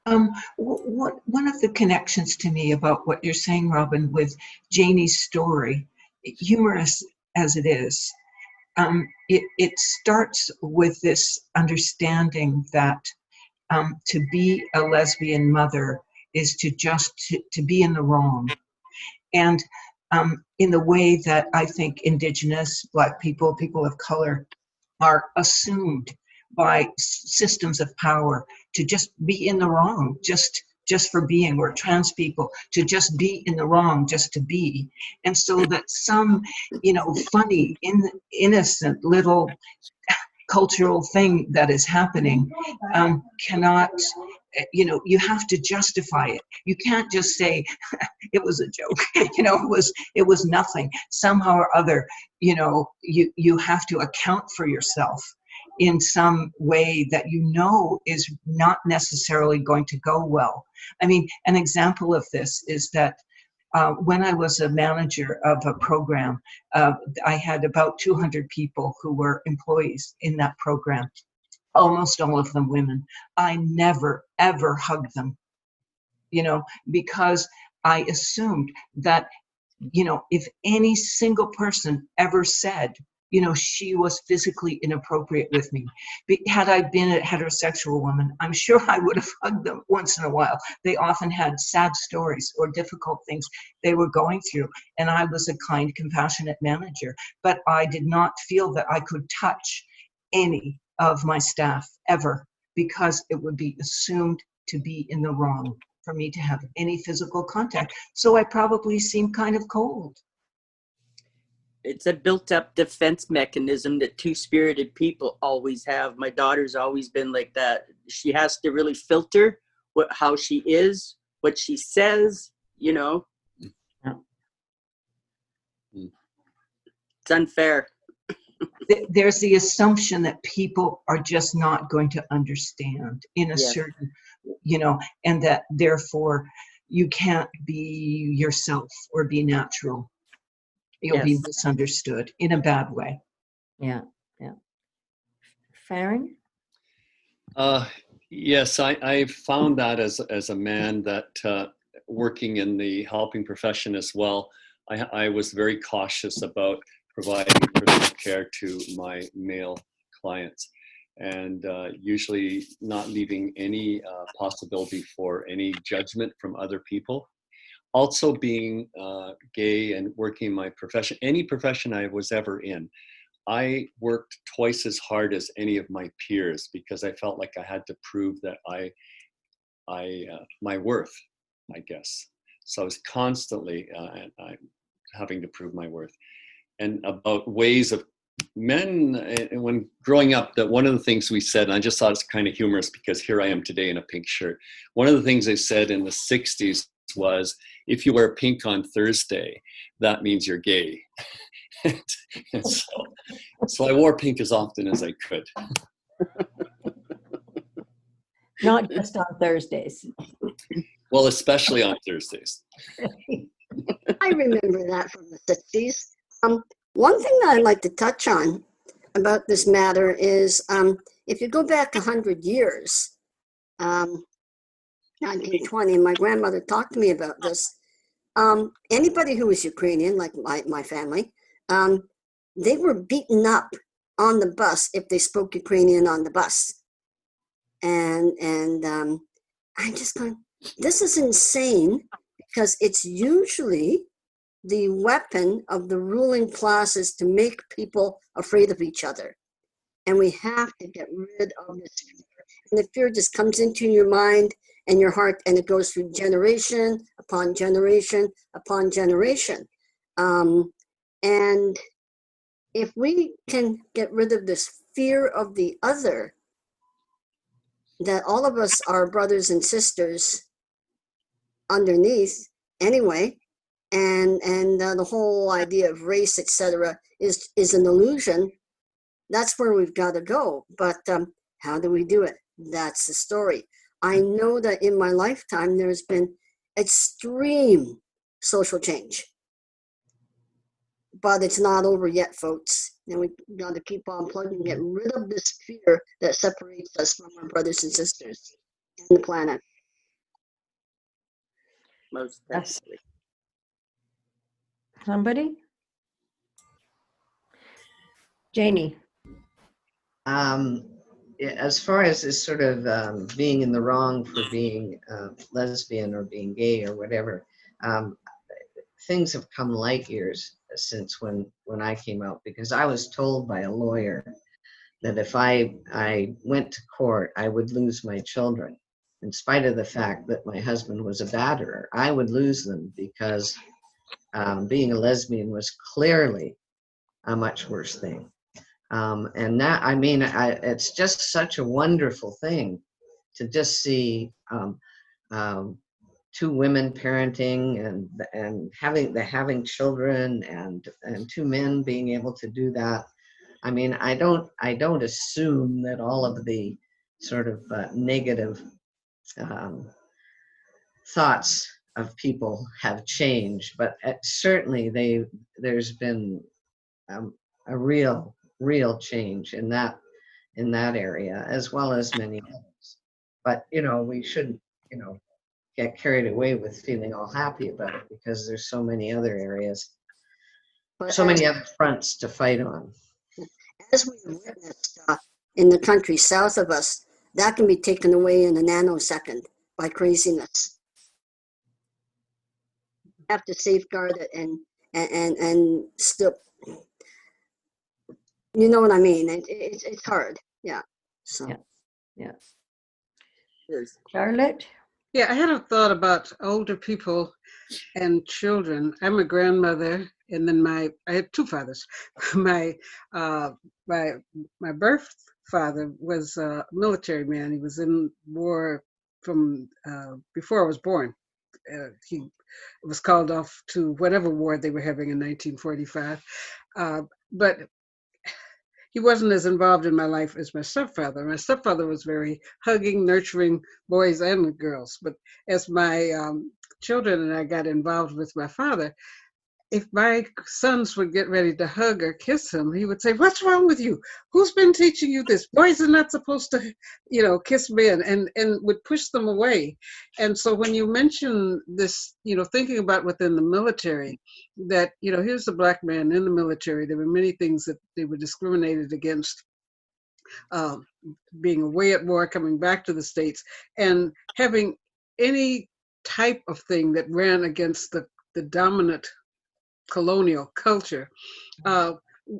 One of the connections to me about what you're saying, Robin, with Janie's story, humorous as it is, it starts with this understanding that to be a lesbian mother is to just to be in the wrong. And in the way that I think Indigenous, Black people, people of color are assumed by systems of power to just be in the wrong, just for being, or trans people to just be in the wrong, just to be. And so that some, you know, funny, innocent little cultural thing that is happening cannot, you know, you have to justify it. You can't just say it was a joke, you know, it was nothing. Somehow or other, you know, you have to account for yourself in some way that you know is not necessarily going to go well. I mean, an example of this is that when I was a manager of a program, I had about 200 people who were employees in that program, almost all of them women. I never, ever hugged them, you know, because I assumed that, you know, if any single person ever said, you know, she was physically inappropriate with me. Had I been a heterosexual woman, I'm sure I would have hugged them once in a while. They often had sad stories or difficult things they were going through. And I was a kind, compassionate manager. But I did not feel that I could touch any of my staff ever, because it would be assumed to be in the wrong for me to have any physical contact. So I probably seemed kind of cold. It's a built-up defense mechanism that two-spirited people always have. My daughter's always been like that. She has to really filter how she is, what she says, you know. It's unfair. There's the assumption that people are just not going to understand in a certain, you know, and that therefore you can't be yourself or be natural. You'll be misunderstood in a bad way. Yeah. Farren? Yes, I found that as a man that working in the helping profession as well, I was very cautious about providing personal care to my male clients, and usually not leaving any possibility for any judgment from other people. Also being gay and working in my profession, any profession I was ever in, I worked twice as hard as any of my peers because I felt like I had to prove that my worth, I guess. So I was constantly having to prove my worth. And about ways of men, when growing up, that one of the things we said, and I just thought it's kind of humorous because here I am today in a pink shirt. One of the things they said in the 60s was, if you wear pink on Thursday, that means you're gay. and so I wore pink as often as I could. Not just on Thursdays. Well, especially on Thursdays. I remember that from the 60s. One thing that I'd like to touch on about this matter is if you go back 100 years, 1920, my grandmother talked to me about this. Anybody who was Ukrainian, like my family, they were beaten up on the bus if they spoke Ukrainian on the bus. And I'm just going, this is insane, because it's usually the weapon of the ruling classes to make people afraid of each other. And we have to get rid of this fear. And the fear just comes into your mind and your heart, and it goes through generation upon generation upon generation. And if we can get rid of this fear of the other, that all of us are brothers and sisters underneath anyway, and the whole idea of race, etc., is an illusion. That's where we've got to go. But how do we do it? That's the story. I know that in my lifetime there's been extreme social change, but it's not over yet, folks. And we got to keep on plugging, get rid of this fear that separates us from our brothers and sisters and the planet. Most definitely. Somebody? Janie. As far as this sort of being in the wrong for being lesbian or being gay or whatever, things have come light years since when I came out, because I was told by a lawyer that if I went to court, I would lose my children. In spite of the fact that my husband was a batterer, I would lose them, because being a lesbian was clearly a much worse thing. And that, I mean, it's just such a wonderful thing to just see two women parenting and having children, and two men being able to do that. I mean, I don't assume that all of the sort of negative thoughts of people have changed, but certainly there's been a real change in that area, as well as many others. But we shouldn't get carried away with feeling all happy about it, because there's so many other areas, so many other fronts to fight on. As we witnessed in the country south of us, that can be taken away in a nanosecond by craziness. You have to safeguard it and still, you know what I mean? It's hard, yeah. So. Yeah. Yes. Charlotte? Yeah, I had a thought about older people and children. I'm a grandmother, and then I had two fathers. My birth father was a military man. He was in war from before I was born. He was called off to whatever war they were having in 1945. But he wasn't as involved in my life as my stepfather. My stepfather was very hugging, nurturing boys and girls. But as my children and I got involved with my father, if my sons would get ready to hug or kiss him, he would say, "What's wrong with you? Who's been teaching you this? Boys are not supposed to, kiss men," and would push them away. And so when you mention this, thinking about within the military, that, here's a black man in the military, there were many things that they were discriminated against, being away at war, coming back to the States, and having any type of thing that ran against the dominant colonial culture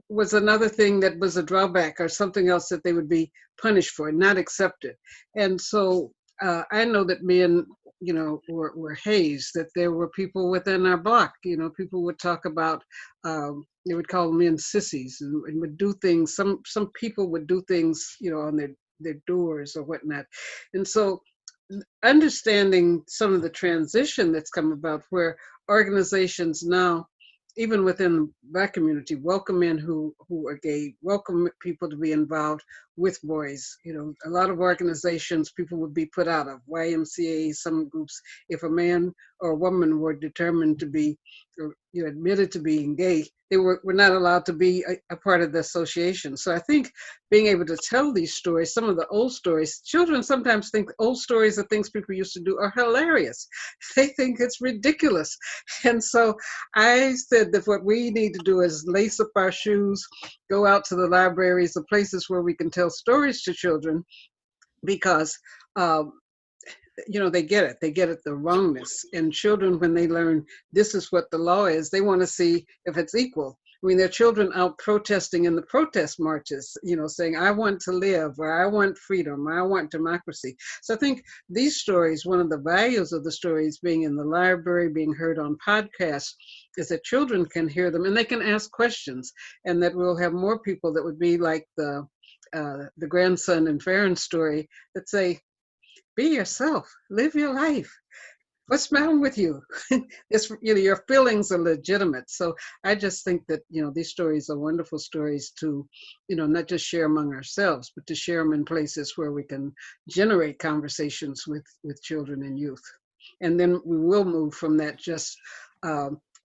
was another thing that was a drawback, or something else that they would be punished for, not accepted. And so I know that me and were hazed, that there were people within our block, people would talk about, they would call men sissies and would do things. Some people would do things, on their doors or whatnot. And so understanding some of the transition that's come about, where organizations now, even within the Black community, welcome men who are gay, welcome people to be involved with boys. A lot of organizations people would be put out of, YMCA, some groups, if a man or a woman were determined to be, admitted to being gay, they were not allowed to be a part of the association. So I think being able to tell these stories, some of the old stories, children sometimes think old stories of things people used to do are hilarious. They think it's ridiculous. And so I said that what we need to do is lace up our shoes, go out to the libraries, the places where we can tell stories to children, because they get it. They get it, the wrongness. And children, when they learn this is what the law is, they want to see if it's equal. I mean, there are children out protesting in the protest marches, saying, I want to live, or I want freedom, or I want democracy. So I think these stories, one of the values of the stories being in the library, being heard on podcasts, is that children can hear them and they can ask questions, and that we'll have more people that would be like the grandson in Farren's story that say, be yourself, live your life. What's wrong with you? Your feelings are legitimate. So I just think that, these stories are wonderful stories to, not just share among ourselves, but to share them in places where we can generate conversations with children and youth. And then we will move from that just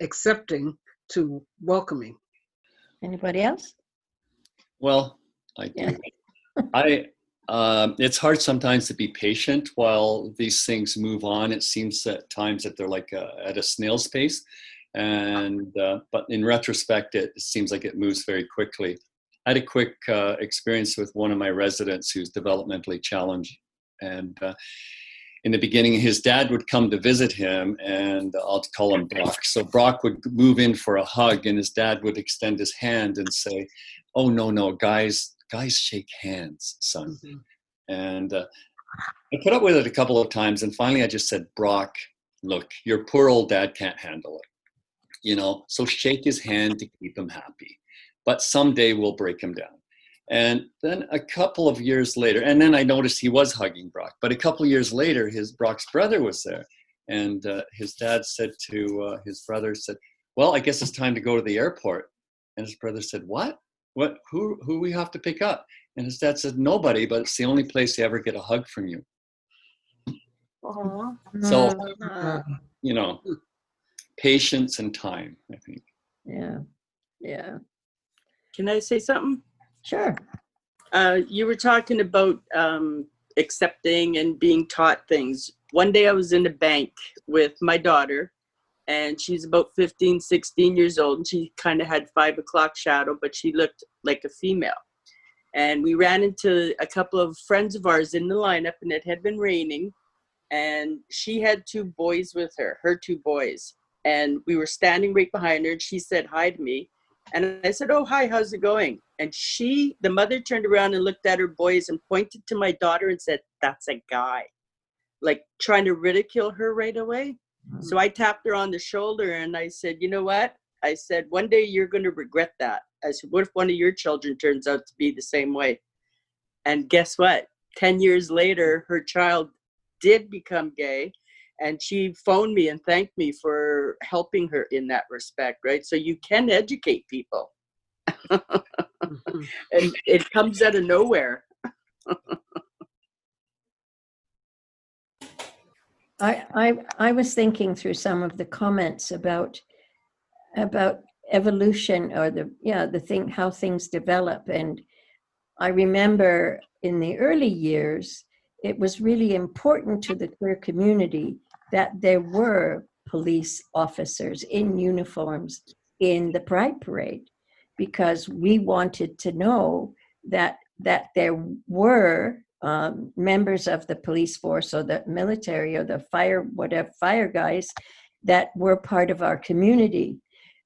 accepting to welcoming. Anybody else? Well, I do. Yeah. It's hard sometimes to be patient while these things move on. It seems at times that they're like at a snail's pace, but in retrospect, it seems like it moves very quickly. I had a quick experience with one of my residents who's developmentally challenged, and in the beginning, his dad would come to visit him, and I'll call him Brock. So Brock would move in for a hug, and his dad would extend his hand and say, "Oh no, guys shake hands, son." Mm-hmm. And I put up with it a couple of times, and finally I just said, Brock, look, your poor old dad can't handle it, so shake his hand to keep him happy, but someday we'll break him down. And then a couple of years later, and then I noticed he was hugging Brock, but a couple of years later, Brock's brother was there, and his dad said to his brother, well, I guess it's time to go to the airport. And his brother said, what? Who we have to pick up? And his dad said, nobody, but it's the only place they ever get a hug from you. Aww. So, patience and time, I think. Yeah. Can I say something? Sure. You were talking about accepting and being taught things. One day I was in a bank with my daughter, and she's about 15, 16 years old, and she kind of had 5 o'clock shadow, but she looked like a female. And we ran into a couple of friends of ours in the lineup, and it had been raining, and she had 2 boys with her 2 boys. And we were standing right behind her, and she said hi to me. And I said, oh, hi, how's it going? And the mother turned around and looked at her boys and pointed to my daughter and said, that's a guy, like trying to ridicule her right away. Mm-hmm. So I tapped her on the shoulder and I said, you know what? I said, one day you're going to regret that. I said, what if one of your children turns out to be the same way? And guess what? 10 years later, her child did become gay. And she phoned me and thanked me for helping her in that respect, right? So you can educate people. Mm-hmm. And it comes out of nowhere. I was thinking through some of the comments about evolution, or how things develop. And I remember in the early years, it was really important to the queer community that there were police officers in uniforms in the Pride Parade, because we wanted to know that there were members of the police force or the military or the fire guys that were part of our community.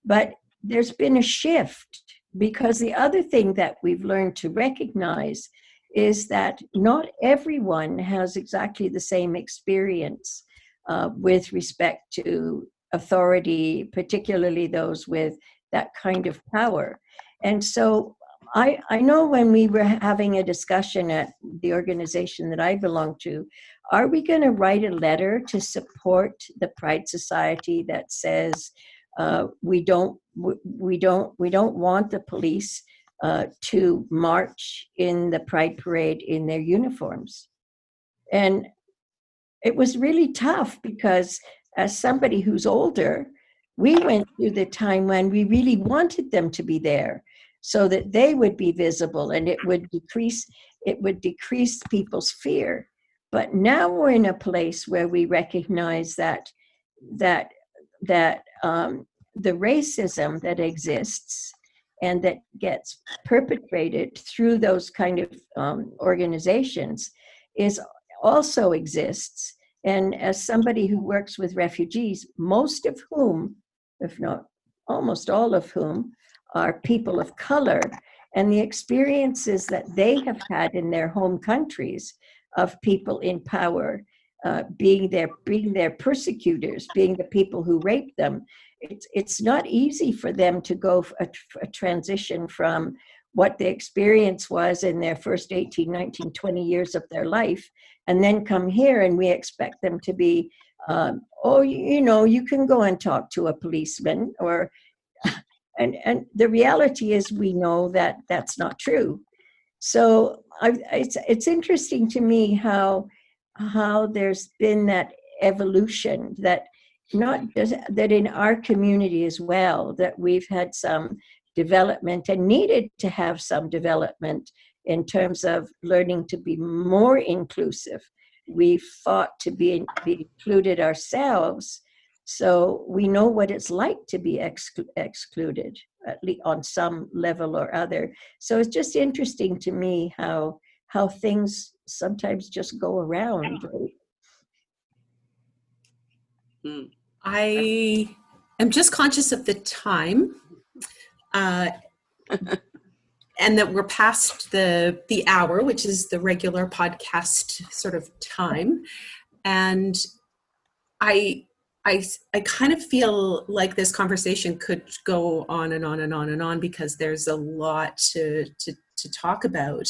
But there's been a shift, because the other thing that we've learned to recognize is that not everyone has exactly the same experience with respect to authority, particularly those with that kind of power. And so I know when we were having a discussion at the organization that I belong to, are we going to write a letter to support the Pride Society that says we don't want the police to march in the Pride Parade in their uniforms? And it was really tough because as somebody who's older, we went through the time when we really wanted them to be there so that they would be visible and it would decrease people's fear. But now we're in a place where we recognize that the racism that exists and that gets perpetrated through those kind of organizations also exists. And as somebody who works with refugees, most of whom, if not almost all of whom, are people of color, and the experiences that they have had in their home countries of people in power being their persecutors, being the people who rape them, it's not easy for them to go a transition from what the experience was in their first 18, 19, 20 years of their life, and then come here and we expect them to be, you can go and talk to a policeman, or, and the reality is we know that that's not true. So it's interesting to me how there's been that evolution, that not just that in our community as well, that we've had some development and needed to have some development in terms of learning to be more inclusive. We fought to be included ourselves, so we know what it's like to be excluded, at least on some level or other. So it's just interesting to me how things sometimes just go around. I am just conscious of the time, and that we're past the hour, which is the regular podcast sort of time. And I kind of feel like this conversation could go on and on and on and on, because there's a lot to talk about.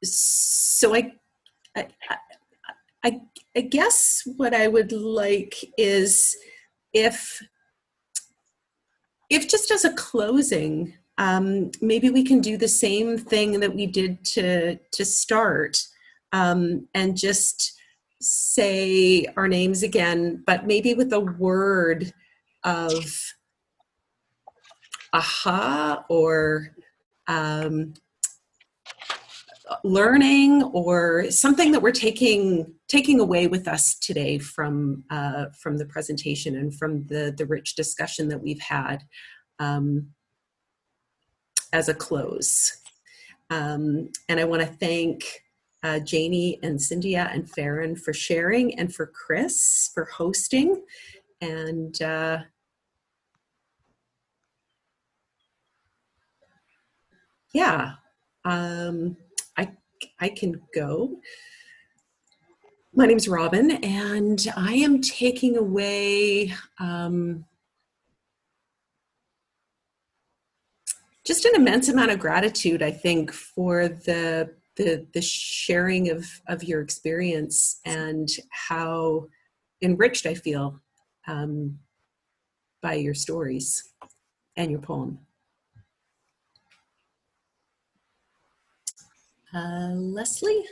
So I guess what I would like is if just as a closing, maybe we can do the same thing that we did to start, and just say our names again, but maybe with a word of aha, or learning, or something that we're taking away with us today from the presentation and from the rich discussion that we've had, as a close. And I want to thank Janie and Cyndia and Farren for sharing, and for Chris for hosting. And I can go. My name's Robin, and I am taking away just an immense amount of gratitude, I think, for the sharing of your experience, and how enriched I feel by your stories and your poem. Leslie?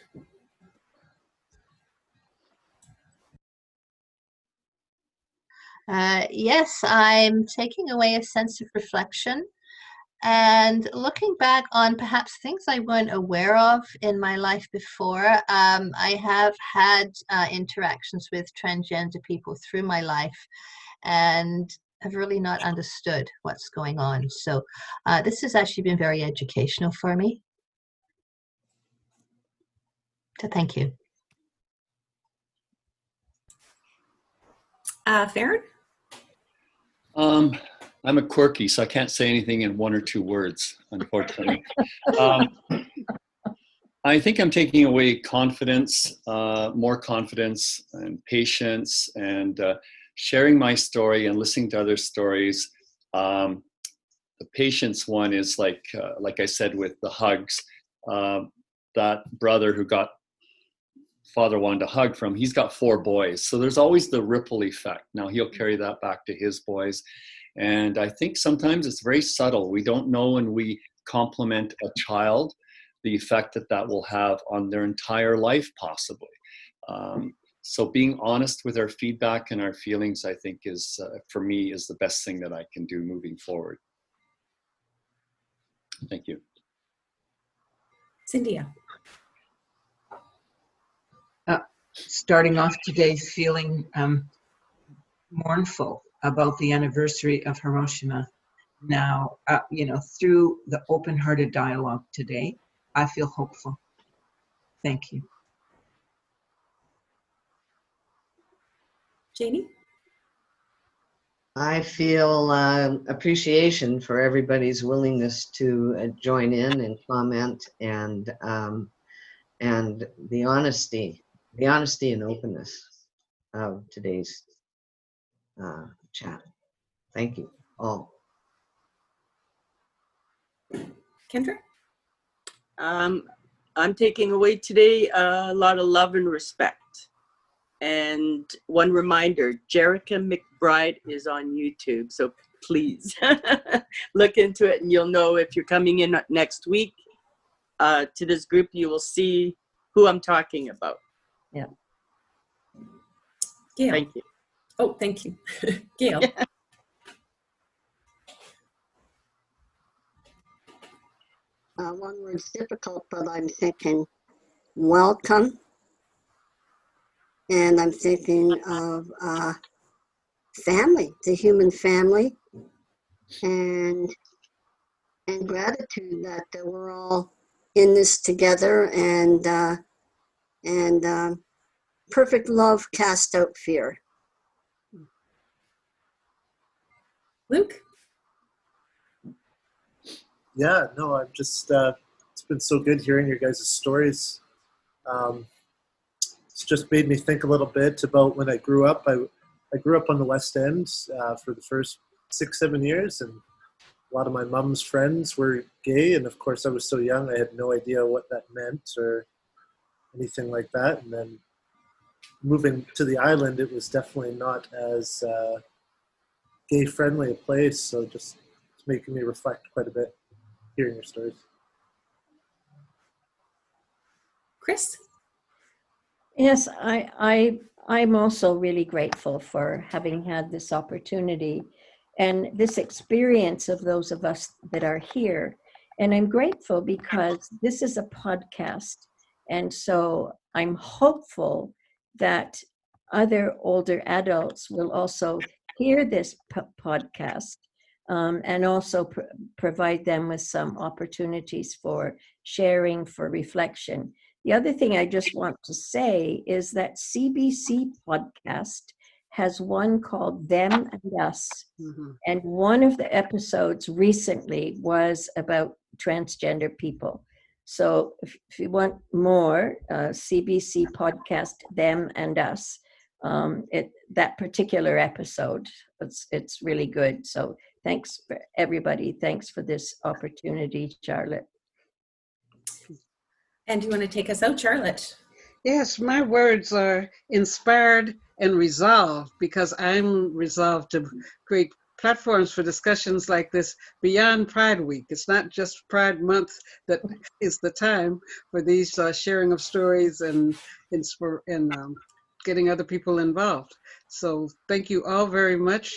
Yes, I'm taking away a sense of reflection and looking back on perhaps things I weren't aware of in my life before. I have had interactions with transgender people through my life and have really not understood what's going on. So this has actually been very educational for me. So thank you. Farren? I'm a quirky, so I can't say anything in one or two words, unfortunately. I think I'm taking away confidence, more confidence and patience, and sharing my story and listening to other stories. The patience one is like I said with the hugs. That brother who got father wanted a hug from, he's got 4 boys. So there's always the ripple effect. Now he'll carry that back to his boys. And I think sometimes it's very subtle. We don't know when we compliment a child the effect that that will have on their entire life, possibly. So being honest with our feedback and our feelings, I think is, for me, is the best thing that I can do moving forward. Thank you. Cyndia. Starting off today feeling mournful about the anniversary of Hiroshima. Now, through the open-hearted dialogue today, I feel hopeful. Thank you. Janie? I feel appreciation for everybody's willingness to join in and comment, and the honesty and openness of today's chat. Thank you all. Kendra? I'm taking away today a lot of love and respect. And one reminder, Jerica McBride is on YouTube, so please look into it, and you'll know if you're coming in next week to this group, you will see who I'm talking about. Yeah. Gail. Thank you. Oh, thank you. Gail. One word's difficult, but I'm thinking welcome. And I'm thinking of family, the human family, and gratitude that we're all in this together, and perfect love cast out fear. Luke? Yeah, no, I'm just, it's been so good hearing your guys' stories. It's just made me think a little bit about when I grew up. I grew up on the West End for the first 6-7 years, and a lot of my mom's friends were gay, and of course I was so young I had no idea what that meant or anything like that. And then moving to the island, it was definitely not as gay friendly a place, so just it's making me reflect quite a bit hearing your stories. Chris? Yes, I'm also really grateful for having had this opportunity and this experience of those of us that are here. And I'm grateful because this is a podcast. And so I'm hopeful that other older adults will also hear this podcast and also provide them with some opportunities for sharing, for reflection. The other thing I just want to say is that CBC podcast has one called Them and Us. Mm-hmm. And one of the episodes recently was about transgender people. So if you want more, CBC podcast, Them and Us, that particular episode, it's really good. So thanks for everybody. Thanks for this opportunity, Charlotte. And do you want to take us out, Charlotte? Yes, my words are inspired and resolved, because I'm resolved to create platforms for discussions like this beyond Pride Week. It's not just Pride Month that is the time for these sharing of stories and getting other people involved. So thank you all very much.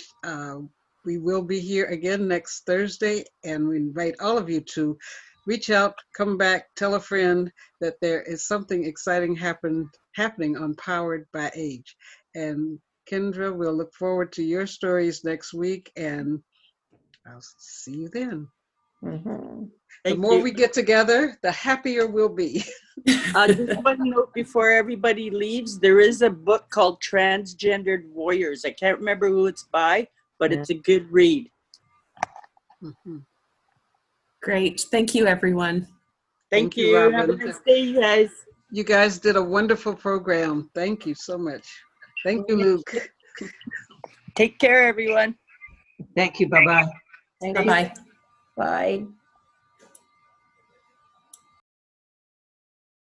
We will be here again next Thursday, and we invite all of you to reach out, come back, tell a friend that there is something exciting happening on Powered by Age. And Kendra, we'll look forward to your stories next week, and I'll see you then. Mm-hmm. The more we get together, the happier we'll be. Just one note before everybody leaves, there is a book called Transgendered Warriors. I can't remember who it's by, but it's a good read. Mm-hmm. Great. Thank you, everyone. Thank you. Robin. Have a nice day, you guys. You guys did a wonderful program. Thank you so much. Thank you, Luke. Take care, everyone. Thank you. Bye-bye. Thank Bye-bye. you. Bye.